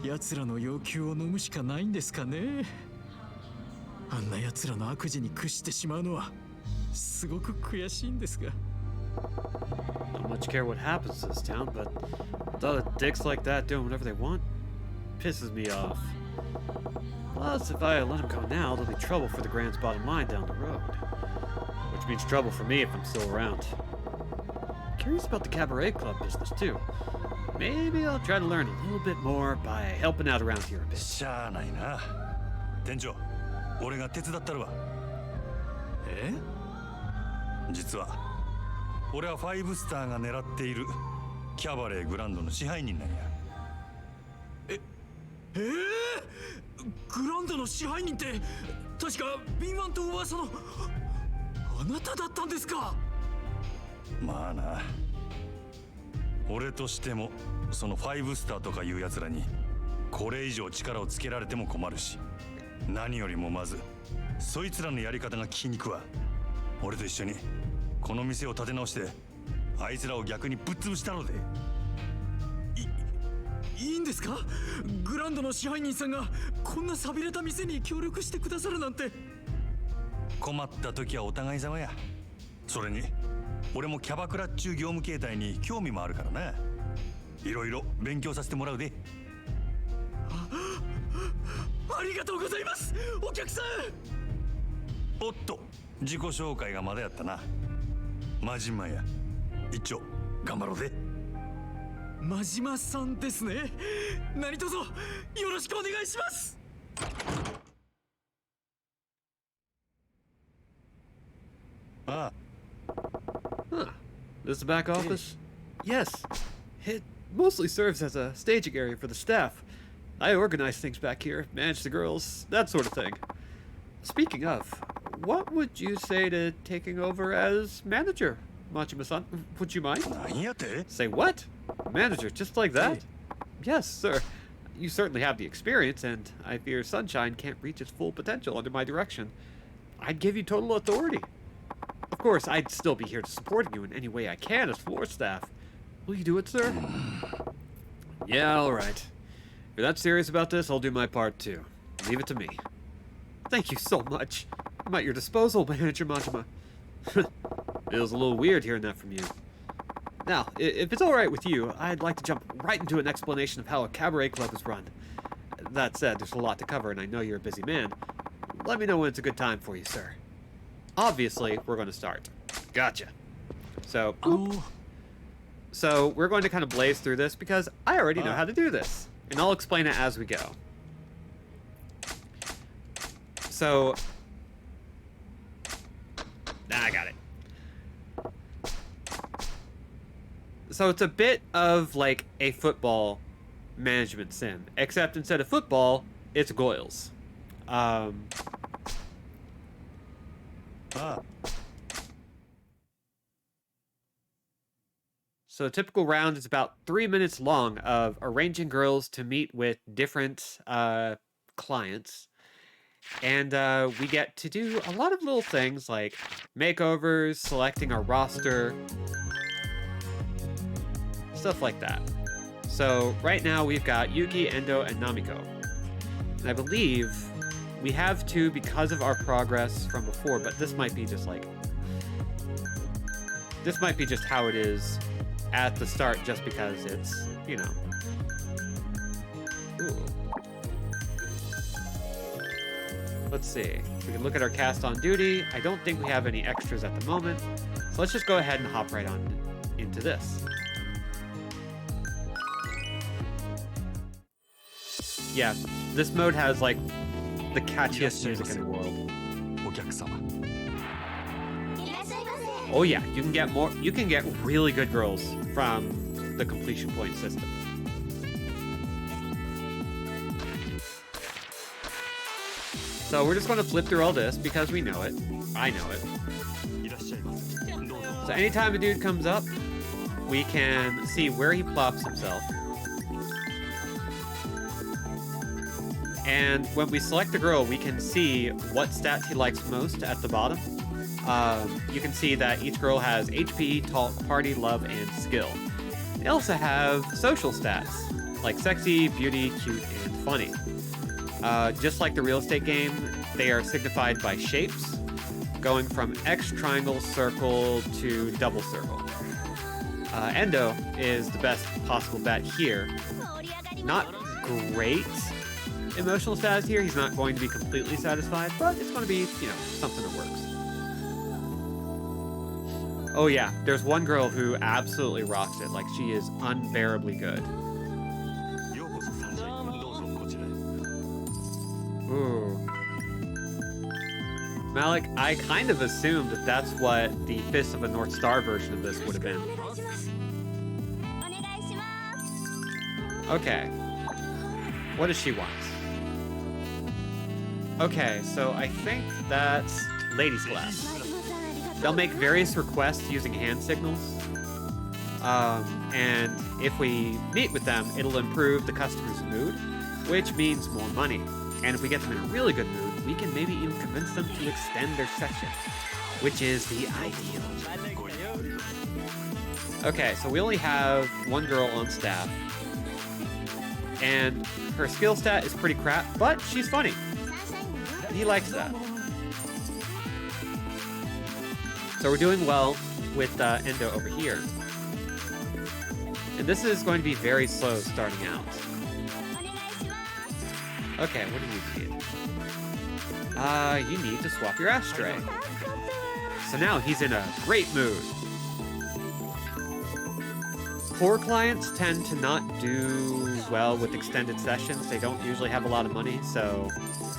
う奴らの要求を飲むしかないんですかね。あんな奴らの悪事に屈してしまうのはすごく悔しいんですが。 Don't much care what happens to this town, but with all the dicks like that doing whatever they want, pisses me off. Plus, if I let them go now, there'll be trouble for the Grand's bottom line down the road. Which means trouble for me if I'm still around. Curious about the cabaret club business, too. Maybe I'll try to learn a little bit more by helping out around here a bit. しゃあないな。店長、俺が手伝ったるわ。実は俺はファイブスターが狙っているキャバレーグランドの支配人なんや。グランドの支配人って確か敏腕と噂のあなただったんですか。まあな、俺としてもそのファイブスターとかいうやつらにこれ以上力をつけられても困るし、何よりもまずそいつらのやり方が気に食わ。俺と一緒にこの店を立て直してあいつらを逆にぶっ潰したので。いいんですか。グランドの支配人さんがこんな寂れた店に協力してくださるなんて。困った時はお互い様や。それに俺もキャバクラっちゅう業務形態に興味もあるからな。いろいろ勉強させてもらうで。ありがとうございます、お客さん。おっと、自己紹介がまだやったな。マジマや。一丁頑張ろうぜ。真島さんですね。何卒よろしくお願いします。ああ。Huh. This is the back office? Yes. It mostly serves as a staging area for the staff. I organize things back here, manage the girls, that sort of thing. Speaking of, what would you say to taking over as manager, Machima-san? Would you mind? 何やて? Say what? Manager, just like that? Yes, sir. You certainly have the experience, and I fear Sunshine can't reach its full potential under my direction. I'd give you total authority. Of course, I'd still be here to support you in any way I can as floor staff. Will you do it, sir? Yeah, all right. If you're that serious about this, I'll do my part too. Leave it to me. Thank you so much. I'm at your disposal, Manager Majima. Feels a little weird hearing that from you. Now, if it's all right with you, I'd like to jump right into an explanation of how a cabaret club is run. That said, there's a lot to cover, and I know you're a busy man. Let me know when it's a good time for you, sir. Obviously, we're going to start. Gotcha. So, boop. So we're going to kind of blaze through this because I already know how to do this. And I'll explain it as we go. So... I got it. So it's a bit of like a football management sim. Except instead of football, it's goils. So a typical round is about 3 minutes long of arranging girls to meet with different clients. And we get to do a lot of little things like makeovers, selecting our roster, stuff like that. So right now we've got Yuki, Endo, and Namiko. And I believe we have two because of our progress from before, but this might be just like... This might be just how it is at the start, just because it's, you know... Ooh. Let's see. We can look at our cast on duty. I don't think we have any extras at the moment. So let's just go ahead and hop right on into this. Yeah, this mode has like the catchiest music in the world. Oh yeah, you can get more. You can get really good girls from the completion point system. So we're just going to flip through all this because we know it. I know it. So anytime a dude comes up, we can see where he plops himself. And when we select a girl, we can see what stats he likes most at the bottom. You can see that each girl has HP, talk, party, love, and skill. They also have social stats, like sexy, beauty, cute, and funny. Just like the real estate game, they are signified by shapes, going from X, triangle, circle, to double circle. Endo is the best possible bet here. Not great emotional status here. He's not going to be completely satisfied, but it's going to be, you know, something that works. Oh yeah, there's one girl who absolutely rocks it. Like, she is unbearably good. Ooh. Malik, I kind of assumed that that's what the Fist of a North Star version of this would have been. Okay. What does she want? Okay, so I think that's Ladies Class. They'll make various requests using hand signals. And if we meet with them, it'll improve the customer's mood, which means more money. And if we get them in a really good mood, we can maybe even convince them to extend their session, which is the ideal. Okay, so we only have one girl on staff. And her skill stat is pretty crap, but she's funny. He likes that. So we're doing well with Endo over here. And this is going to be very slow starting out. Okay, what do you need? You need to swap your ashtray. So now he's in a great mood. Poor clients tend to not do well with extended sessions. They don't usually have a lot of money, so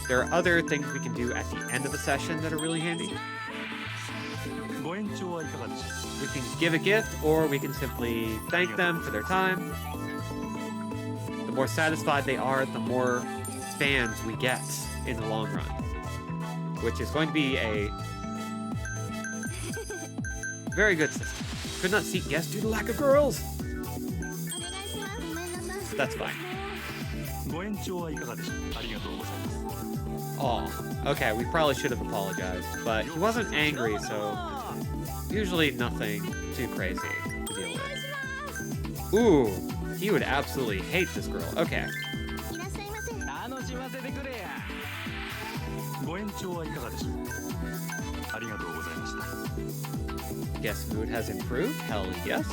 there are other things we can do at the end of the session that are really handy. We can give a gift, or we can simply thank them for their time. The more satisfied they are, the more fans we get in the long run, which is going to be a very good system. Could not seat guests due to lack of girls. That's fine. Oh, okay, we probably should have apologized, but he wasn't angry, so usually nothing too crazy to deal with. Ooh, he would absolutely hate this girl. Okay. Guest mood has improved? Hell yes.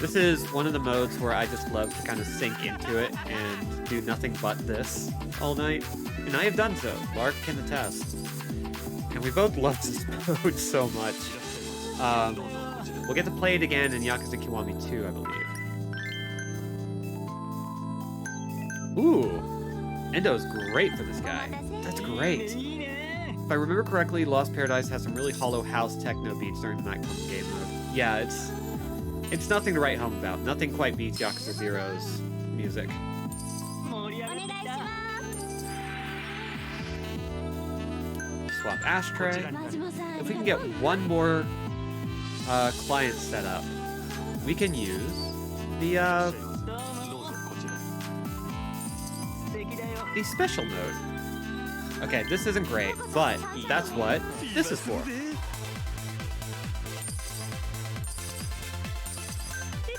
This is one of the modes where I just love to kind of sink into it and do nothing but this all night. And I have done so. Lark can attest. And we both love this mode so much. We'll get to play it again in Yakuza Kiwami 2, I believe. Ooh. Endo's great for this guy. That's great. If I remember correctly, Lost Paradise has some really hollow house techno beats during the nighttime game mode. Yeah, it's nothing to write home about. Nothing quite beats Yakuza 0's music. Swap ashtray. If we can get one more client set up, we can use the special mode. Okay, this isn't great, but that's what this is for.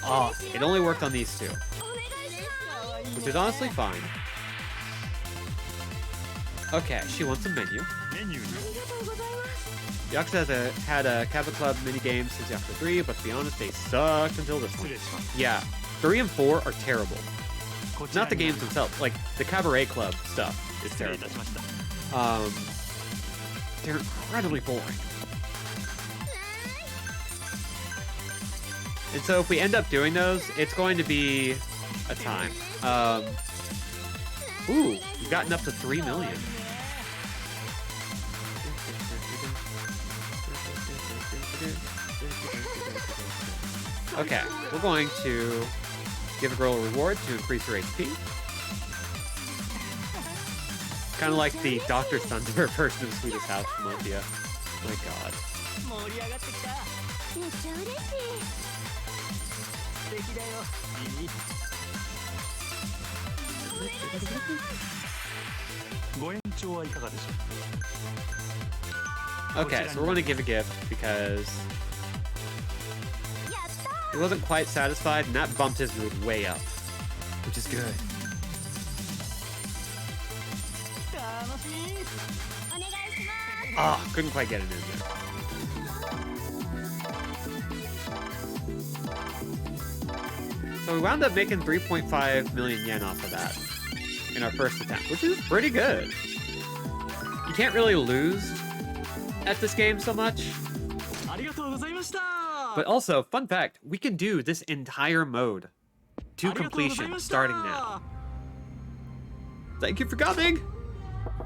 Oh, it only worked on these two, which is honestly fine. Okay, she wants a menu. Yakuza had a CABAKURA minigame since Yakuza 3, but to be honest, they sucked until this one. Yeah, 3 and 4 are terrible. Not the games themselves, like the Cabaret Club stuff is terrible. They're incredibly boring. And so if we end up doing those, it's going to be a time. Ooh, we've gotten up to 3 million. Okay, we're going to give a girl a reward to increase her HP. Kind of like the Dr. Thunder version of Sweetest House from Mafia. Oh my god. Okay, so we're going to give a gift because he wasn't quite satisfied, and that bumped his mood way up, which is good. Ah, oh, couldn't quite get it in there. So we wound up making 3.5 million yen off of that in our first attempt, which is pretty good. You can't really lose at this game so much. But also, fun fact, we can do this entire mode to completion starting now. Thank you for coming!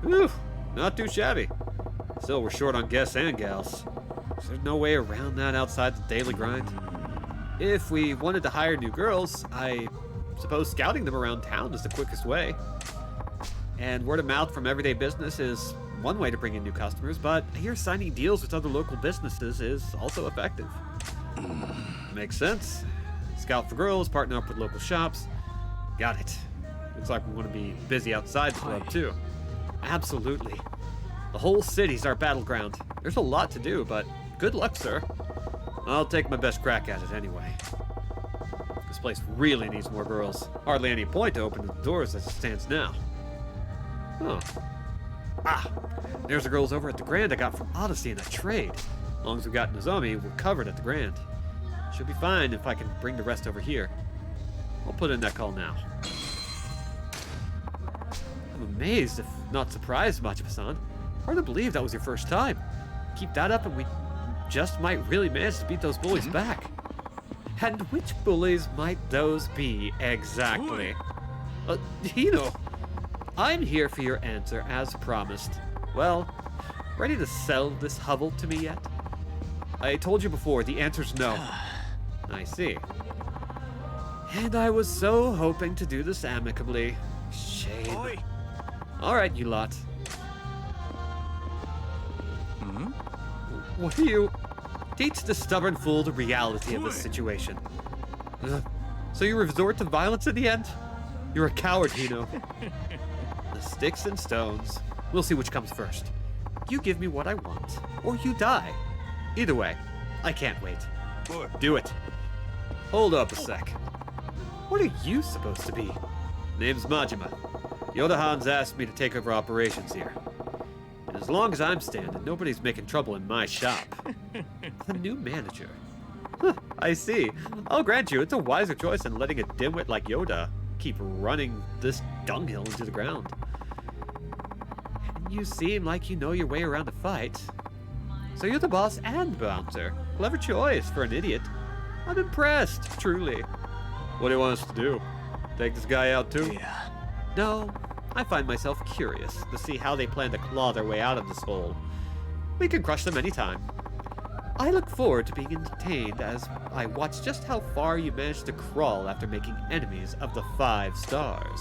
Whew, not too shabby. Still, we're short on guests and gals. So there's no way around that outside the daily grind. If we wanted to hire new girls, I suppose scouting them around town is the quickest way. And word of mouth from everyday business is one way to bring in new customers, but I hear signing deals with other local businesses is also effective. Makes sense. Scout for girls, partner up with local shops. Got it. Looks like we want to be busy outside the club too. Absolutely. The whole city's our battleground. There's a lot to do, but good luck, sir. I'll take my best crack at it anyway. This place really needs more girls. Hardly any point to open the doors as it stands now. Huh. Ah, there's the girls over at the Grand I got from Odyssey in that trade. As long as we've got Nozomi, we're covered at the Grand. Should be fine if I can bring the rest over here. I'll put in that call now. I'm amazed, if not surprised, Machima-san. Hard to believe that was your first time. Keep that up and we just might really manage to beat those bullies back. And which bullies might those be exactly? Hino, I'm here for your answer as promised. Well, ready to sell this hovel to me yet? I told you before, the answer's no. I see. And I was so hoping to do this amicably. Shame. Alright, you lot. What do you... Teach the stubborn fool the reality of this situation. So you resort to violence in the end? You're a coward, Hino. The sticks and stones. We'll see which comes first. You give me what I want, or you die. Either way, I can't wait. Do it. Hold up a sec. What are you supposed to be? Name's Majima. Yoda-han's asked me to take over operations here. And as long as I'm standing, nobody's making trouble in my shop. The new manager. Huh, I see. I'll grant you, it's a wiser choice than letting a dimwit like Yoda keep running this dunghill into the ground. And you seem like you know your way around a fight. So you're the boss and bouncer. Clever choice for an idiot. I'm impressed, truly. What do you want us to do? Take this guy out too? Yeah. No, I find myself curious to see how they plan to claw their way out of this hole. We can crush them anytime. I look forward to being entertained as I watch just how far you manage to crawl after making enemies of the 5 stars.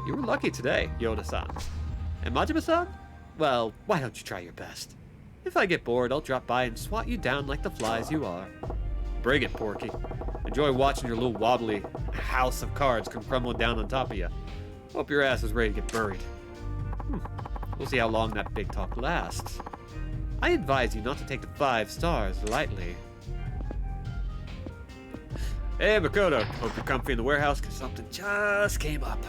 You were lucky today, Yoda-san. And Majima-san? Well, why don't you try your best? If I get bored, I'll drop by and swat you down like the flies you are. Bring it, Porky. Enjoy watching your little wobbly house of cards come crumbling down on top of you. Hope your ass is ready to get buried. We'll see how long that big talk lasts. I advise you not to take the 5 stars lightly. Hey, Makoto. Hope you're comfy in the warehouse because something just came up.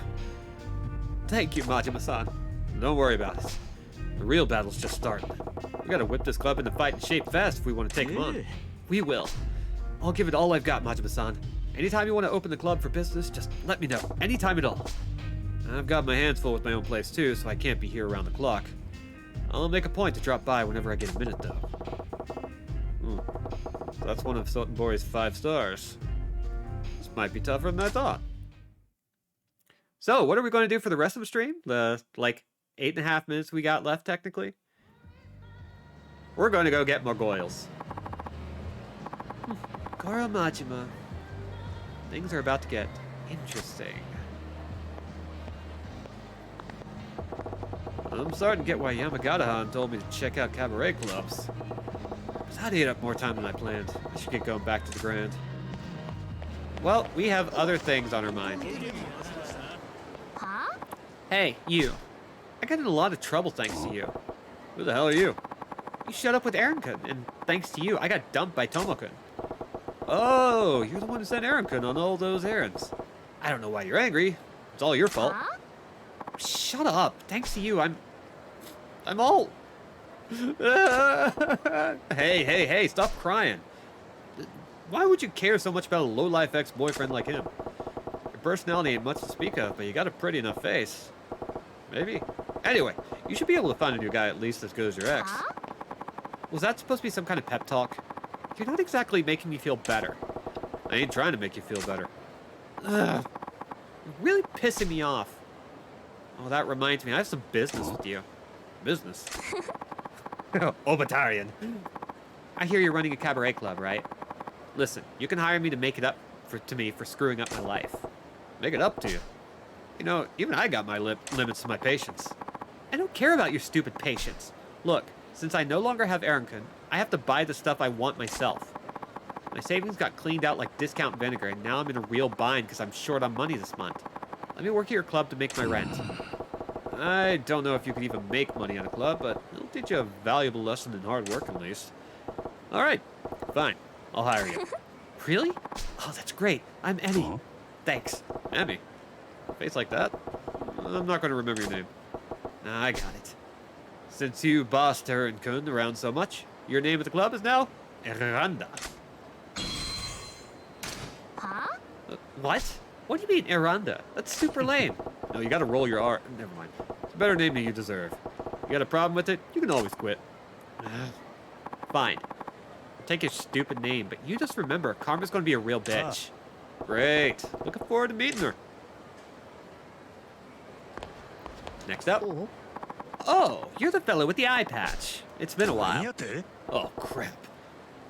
Thank you, Majima-san. Don't worry about it. The real battle's just starting. We gotta whip this club into fighting shape fast if we want to take them on. We will. I'll give it all I've got, Majima-san. Anytime you want to open the club for business, just let me know. Anytime at all. I've got my hands full with my own place too, so I can't be here around the clock. I'll make a point to drop by whenever I get a minute, though. So that's one of Sotenbori's 5 stars. This might be tougher than I thought. So, what are we going to do for the rest of the stream? The, 8.5 minutes we got left, technically? We're going to go get more Goyles. Goro Majima. Things are about to get interesting. I'm starting to get why Yamagata-han told me to check out cabaret clubs. But that ate up more time than I planned. I should get going back to the Grand. Well, we have other things on our mind. Huh? Hey, you. I got in a lot of trouble thanks to you. Who the hell are you? You shut up with Aaron-kun, and thanks to you, I got dumped by Tomo-kun. Oh, you're the one who sent Aaron-kun on all those errands. I don't know why you're angry. It's all your fault. Huh? Shut up. Thanks to you, I'm all... Hey, stop crying. Why would you care so much about a low-life ex-boyfriend like him? Your personality ain't much to speak of, but you got a pretty enough face. Maybe. Anyway, you should be able to find a new guy at least as good as your ex. Huh? Was that supposed to be some kind of pep talk? You're not exactly making me feel better. I ain't trying to make you feel better. Ugh. You're really pissing me off. Oh, that reminds me, I have some business with you. Business? Obatarian. I hear you're running a cabaret club, right? Listen, you can hire me to make it up to me for screwing up my life. Make it up to you? You know, even I got my limits to my patience. I don't care about your stupid patience. Look, since I no longer have Aaron-kun, I have to buy the stuff I want myself. My savings got cleaned out like discount vinegar, and now I'm in a real bind because I'm short on money this month. Let me work at your club to make my rent. I don't know if you can even make money at a club, but it'll teach you a valuable lesson in hard work at least. Alright, fine. I'll hire you. Really? Oh, that's great. I'm Emmy. Thanks. Emmy? A face like that? I'm not going to remember your name. Nah, I got it. Since you bossed Aaron-kun around so much, your name at the club is now Eranda. Huh? What? What do you mean, Eranda? That's super lame. No, you gotta roll your R. Never mind. It's a better name than you deserve. You got a problem with it? You can always quit. Fine. I'll take your stupid name, but you just remember, Karma's gonna be a real bitch. Great. Looking forward to meeting her. Next up. Oh, you're the fellow with the eye patch. It's been a while. Oh, crap.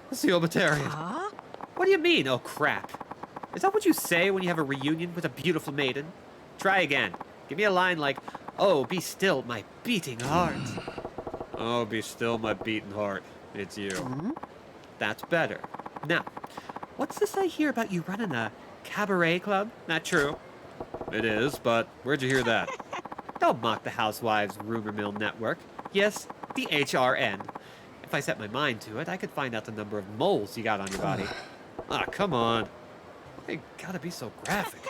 That's the Obatarian. Huh? What do you mean, oh crap? Is that what you say when you have a reunion with a beautiful maiden? Try again. Give me a line like, oh, be still, my beating heart. Oh, be still, my beating heart. It's you. That's better. Now, what's this I hear about you running a cabaret club? Not true. It is, but where'd you hear that? Don't mock the Housewives Rumor Mill Network. Yes, the HRN. If I set my mind to it, I could find out the number of moles you got on your body. Ah, come on. You gotta be so graphic.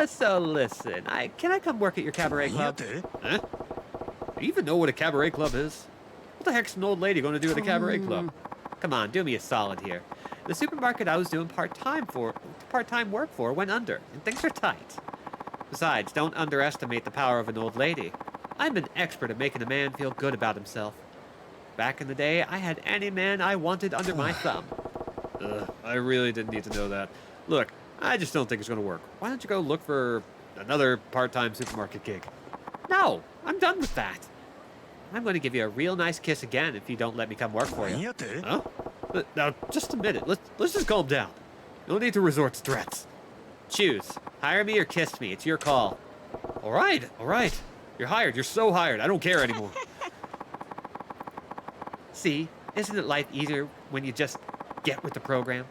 So listen, can I come work at your cabaret club? Huh? Do you even know what a cabaret club is? What the heck's an old lady going to do at a cabaret club? Come on, do me a solid here. The supermarket I was doing part-time work for went under, and things are tight. Besides, don't underestimate the power of an old lady. I'm an expert at making a man feel good about himself. Back in the day, I had any man I wanted under my thumb. Ugh, I really didn't need to know that. Look, I just don't think it's going to work. Why don't you go look for another part-time supermarket gig? No, I'm done with that. I'm going to give you a real nice kiss again if you don't let me come work for you. Huh? Now, just a minute. Let's just calm down. No need to resort to threats. Choose. Hire me or kiss me. It's your call. All right, all right. You're hired. You're so hired. I don't care anymore. See, isn't it life easier when you just get with the program?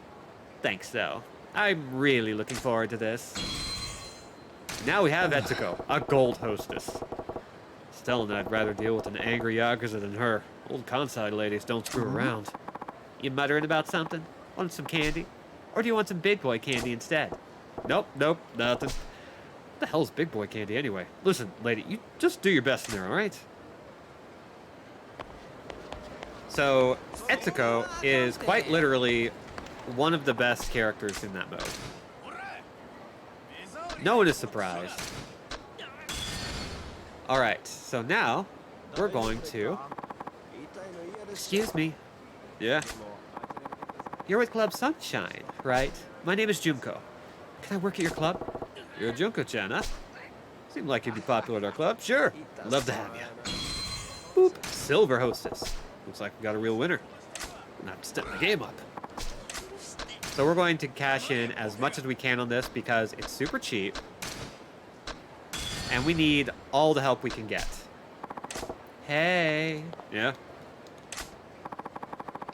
Thanks, though. I'm really looking forward to this. Now we have Etsuko, a gold hostess. Still, I'd rather deal with an angry Yakuza than her. Old Kansai ladies don't screw around. You muttering about something? Want some candy? Or do you want some big boy candy instead? Nope, nothing. What the hell's big boy candy anyway? Listen, lady, you just do your best in there, alright? So, Etsuko is quite literally one of the best characters in that mode. No one is surprised. Alright, so now we're going to... Excuse me. Yeah. You're with Club Sunshine, right? My name is Junko. Can I work at your club? You're Junko-chan, huh? Seem like you'd be popular at our club. Sure. Love to have you. Boop. Silver hostess. Looks like we got a real winner. I'm gonna have to step my game up. So we're going to cash in as much as we can on this because it's super cheap. And we need all the help we can get. Hey. Yeah.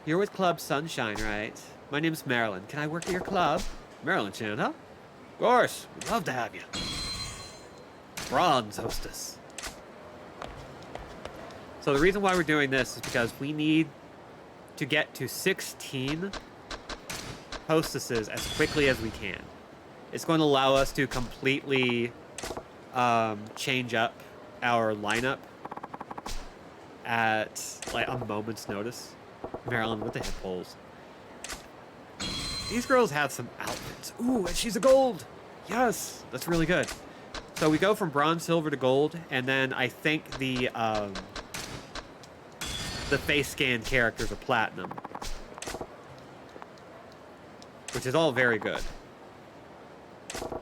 You're with Club Sunshine, right? My name's Marilyn. Can I work at your club? Marilyn-chan, huh? Of course. We'd love to have you. Bronze hostess. So the reason why we're doing this is because we need to get to 16 hostesses as quickly as we can. It's going to allow us to completely change up our lineup at like a moment's notice. Marilyn with the hip holes. These girls have some outfits. Ooh, and she's a gold. Yes, that's really good. So we go from bronze, silver to gold, and then I think the face scan characters are platinum, which is all very good.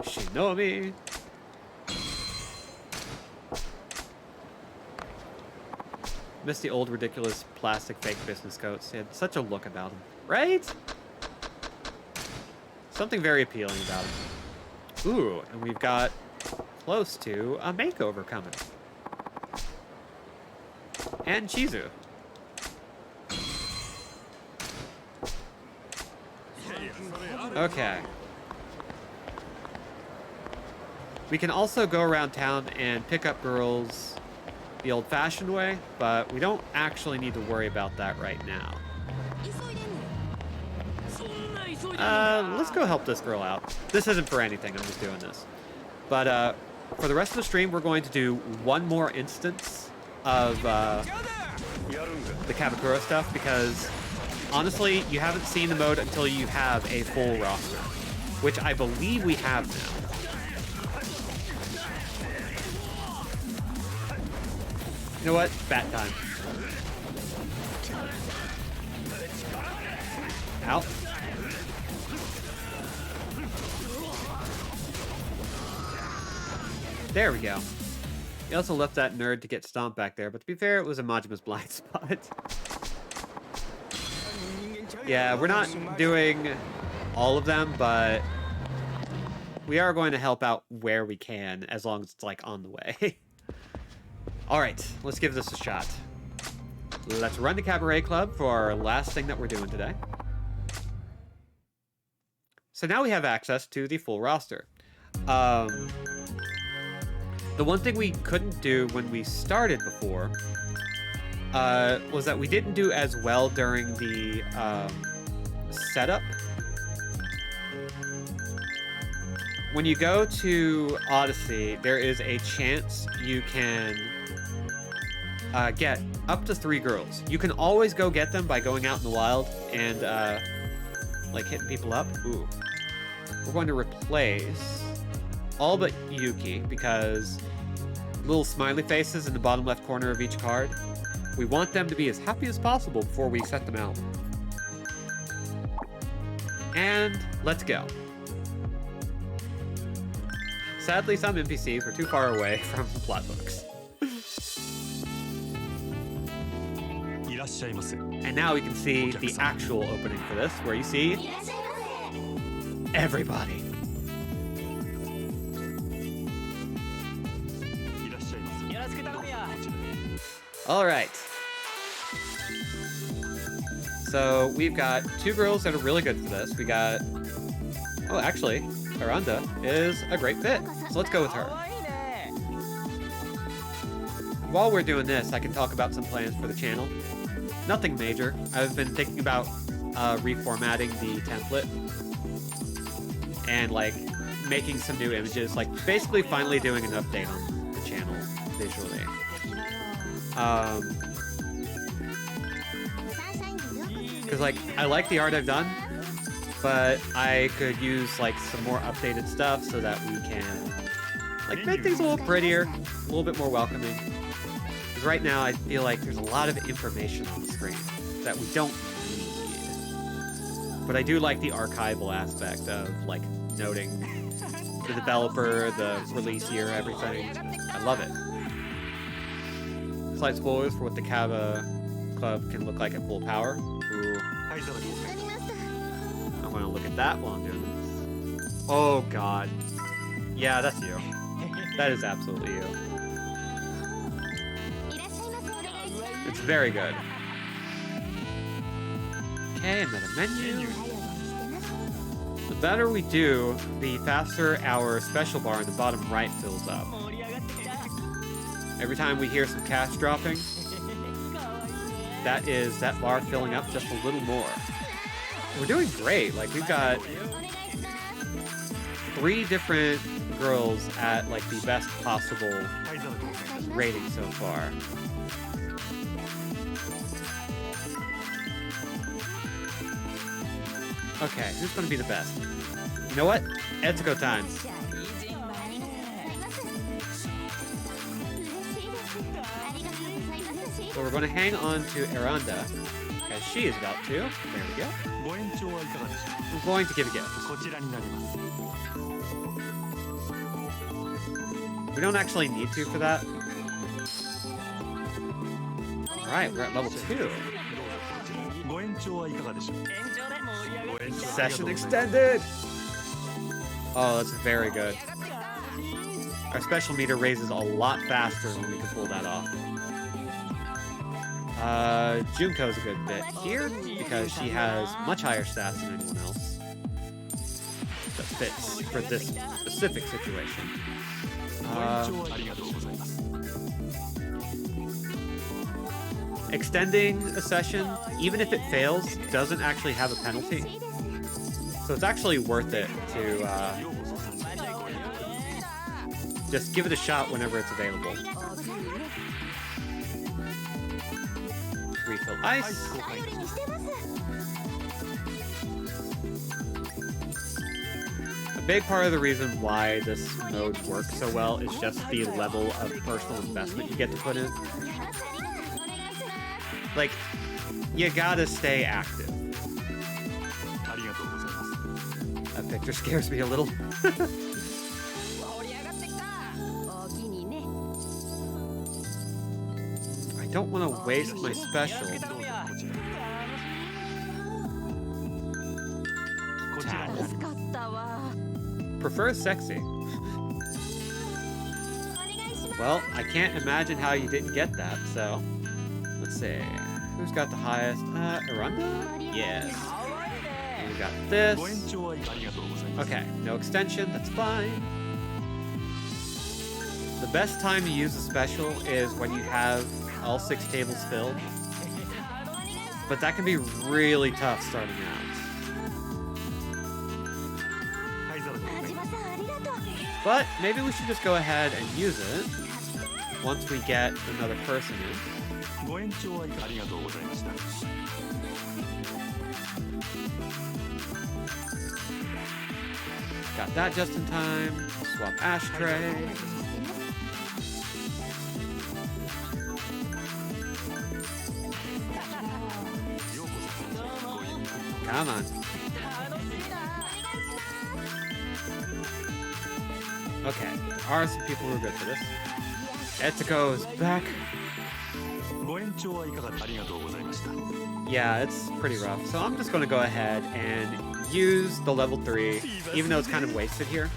Shinomi. Miss the old ridiculous plastic fake business coats. They had such a look about them, right? Something very appealing about them. Ooh, and we've got close to a makeover coming. And Chizu. Okay. We can also go around town and pick up girls the old-fashioned way, but we don't actually need to worry about that right now. Let's go help this girl out. This isn't for anything, I'm just doing this. But for the rest of the stream, we're going to do one more instance of the CABAKURA stuff, because honestly, you haven't seen the mode until you have a full roster, which I believe we have now. You know what? Bat time. Ow. There we go. He also left that nerd to get stomped back there, but to be fair, it was a Majima's blind spot. Yeah, we're not doing all of them, but we are going to help out where we can, as long as it's, like, on the way. Alright, let's give this a shot. Let's run to Cabaret Club for our last thing that we're doing today. So now we have access to the full roster. The one thing we couldn't do when we started before was that we didn't do as well during the setup. When you go to Odyssey, there is a chance you can get up to 3 girls. You can always go get them by going out in the wild and like hitting people up. Ooh. We're going to replace all but Yuki, because little smiley faces in the bottom left corner of each card We want them to be as happy as possible before we set them out. And let's go. Sadly, some NPCs were too far away from the plot hooks. And now we can see the actual opening for this, where you see everybody. All right. So we've got two girls that are really good for this. We got... Oh, actually, Aranda is a great fit. So let's go with her. While we're doing this, I can talk about some plans for the channel. Nothing major. I've been thinking about reformatting the template and like making some new images, like basically finally doing an update on the channel visually. Because like I like the art I've done, but I could use like some more updated stuff so that we can like make things a little prettier, a little bit more welcoming. Because right now I feel like there's a lot of information on the screen that we don't need. But I do like the archival aspect of like noting the developer, the release year, everything. I love it. Slight spoilers for what the Kaba Club can look like at full power. Ooh. I'm gonna look at that while I'm doing this. Oh god. Yeah, that's you. That is absolutely you. It's very good. Okay, another menu. The better we do, the faster our special bar in the bottom right fills up. Every time we hear some cash dropping, that is that bar filling up just a little more. We're doing great. Like, we've got 3 different girls at like the best possible rating so far. Okay, who's gonna be the best? You know what? Etsuko time. So we're going to hang on to Aranda, because she is about to. There we go. We're going to give a gift. We don't actually need to for that. Alright, we're at level 2. Session extended! Oh, that's very good. Our special meter raises a lot faster when we can pull that off. Junko's a good bit here, because she has much higher stats than anyone else. That fits for this specific situation. Extending a session, even if it fails, doesn't actually have a penalty. So it's actually worth it to just give it a shot whenever it's available. Refill ice. A big part of the reason why this mode works so well is just the level of personal investment you get to put in. Like, you gotta stay active. That picture scares me a little. I don't want to waste my special. Prefer sexy. Well, I can't imagine how you didn't get that, so let's see. Who's got the highest? Aranda? Yes. And we got this. Okay, no extension, that's fine. The best time to use the special is when you have all 6 tables filled. But that can be really tough starting out. But maybe we should just go ahead and use it once we get another person in. Got that just in time. Swap ashtray. Come on. Okay, there are some people who are good for this. Etsuko is back. Yeah, it's pretty rough. So I'm just going to go ahead and use the level 3, even though it's kind of wasted here.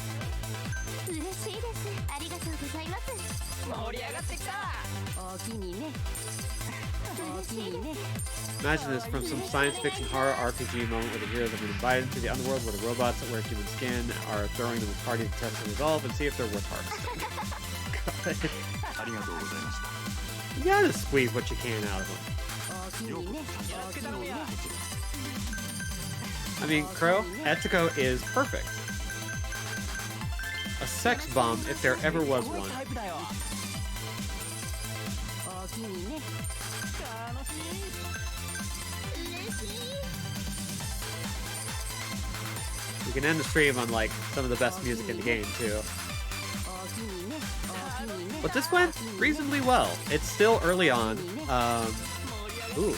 Imagine this from some science fiction horror RPG moment where the heroes have been invited into the underworld where the robots that wear human skin are throwing them a party to test their resolve and see if they're worth harvesting. You gotta squeeze what you can out of them. I mean, Crow, Etsuko is perfect. A sex bomb if there ever was one. We can end the stream on like some of the best music in the game too. But this went reasonably well. It's still early on. Ooh.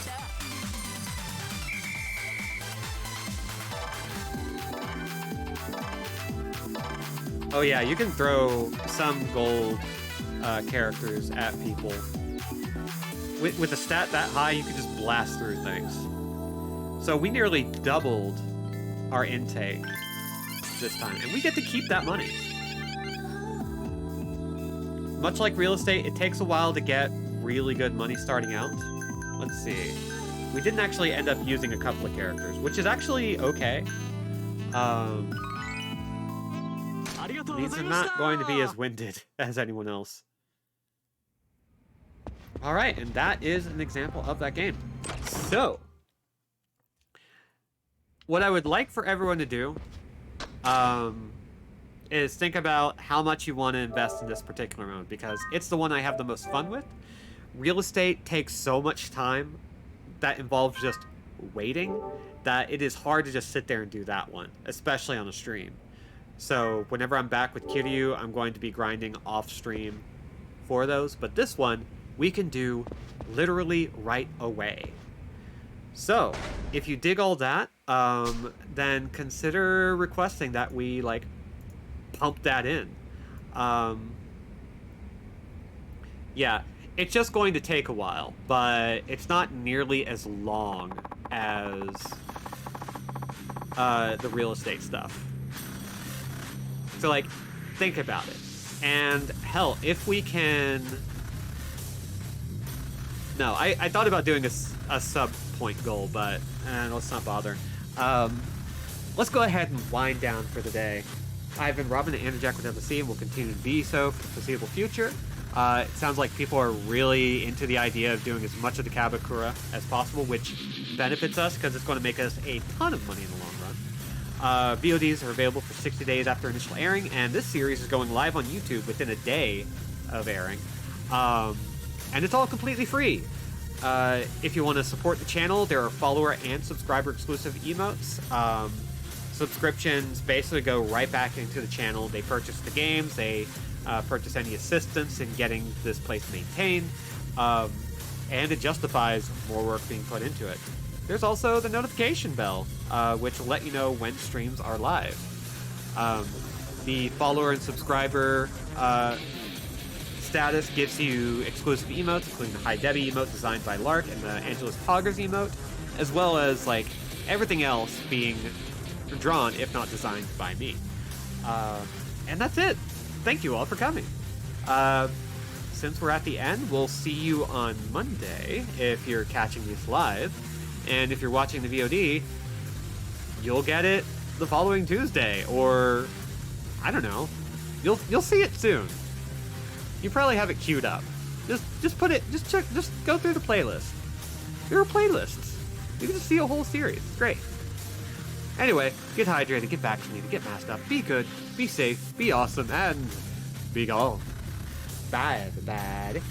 Oh yeah, you can throw some gold characters at people. With a stat that high, you can just blast through things. So we nearly doubled our intake this time, and we get to keep that money. Much like real estate, it takes a while to get really good money starting out. Let's see. We didn't actually end up using a couple of characters, which is actually okay. These are not going to be as winded as anyone else. Alright, and that is an example of that game. So, what I would like for everyone to do is think about how much you want to invest in this particular mode, because it's the one I have the most fun with. Real estate takes so much time that involves just waiting that it is hard to just sit there and do that one, especially on a stream. So whenever I'm back with Kiryu, I'm going to be grinding off stream for those, but this one we can do literally right away. So if you dig all that, then consider requesting that we like pump that in. Yeah, it's just going to take a while, but it's not nearly as long as the real estate stuff. So like, think about it. And hell, if we can... No, I thought about doing a sub-point goal, but let's not bother. Let's go ahead and wind down for the day. I've been Robin and Andrew Jack with LC, and will continue to be so for the foreseeable future. It sounds like people are really into the idea of doing as much of the CABAKURA as possible, which benefits us because it's going to make us a ton of money in the long run. VODs are available for 60 days after initial airing, and this series is going live on YouTube within a day of airing. And it's all completely free. If you want to support the channel, there are follower and subscriber exclusive emotes. Subscriptions basically go right back into the channel. They purchase the games, they purchase any assistance in getting this place maintained, and it justifies more work being put into it. There's also the notification bell, which will let you know when streams are live. The follower and subscriber status gives you exclusive emotes, including the High Debbie emote designed by Lark and the Angelus Poggers emote, as well as like everything else being drawn, if not designed, by me. And that's it. Thank you all for coming. Since we're at the end, we'll see you on Monday if you're catching this live. And if you're watching the VOD, you'll get it the following Tuesday, or I don't know. You'll see it soon. You probably have it queued up. Just put it. Just check. Just go through the playlist. There are playlists. You can just see a whole series. It's great. Anyway, get hydrated, get vaccinated, get masked up, be good, be safe, be awesome, and be gone. Bye, everybody.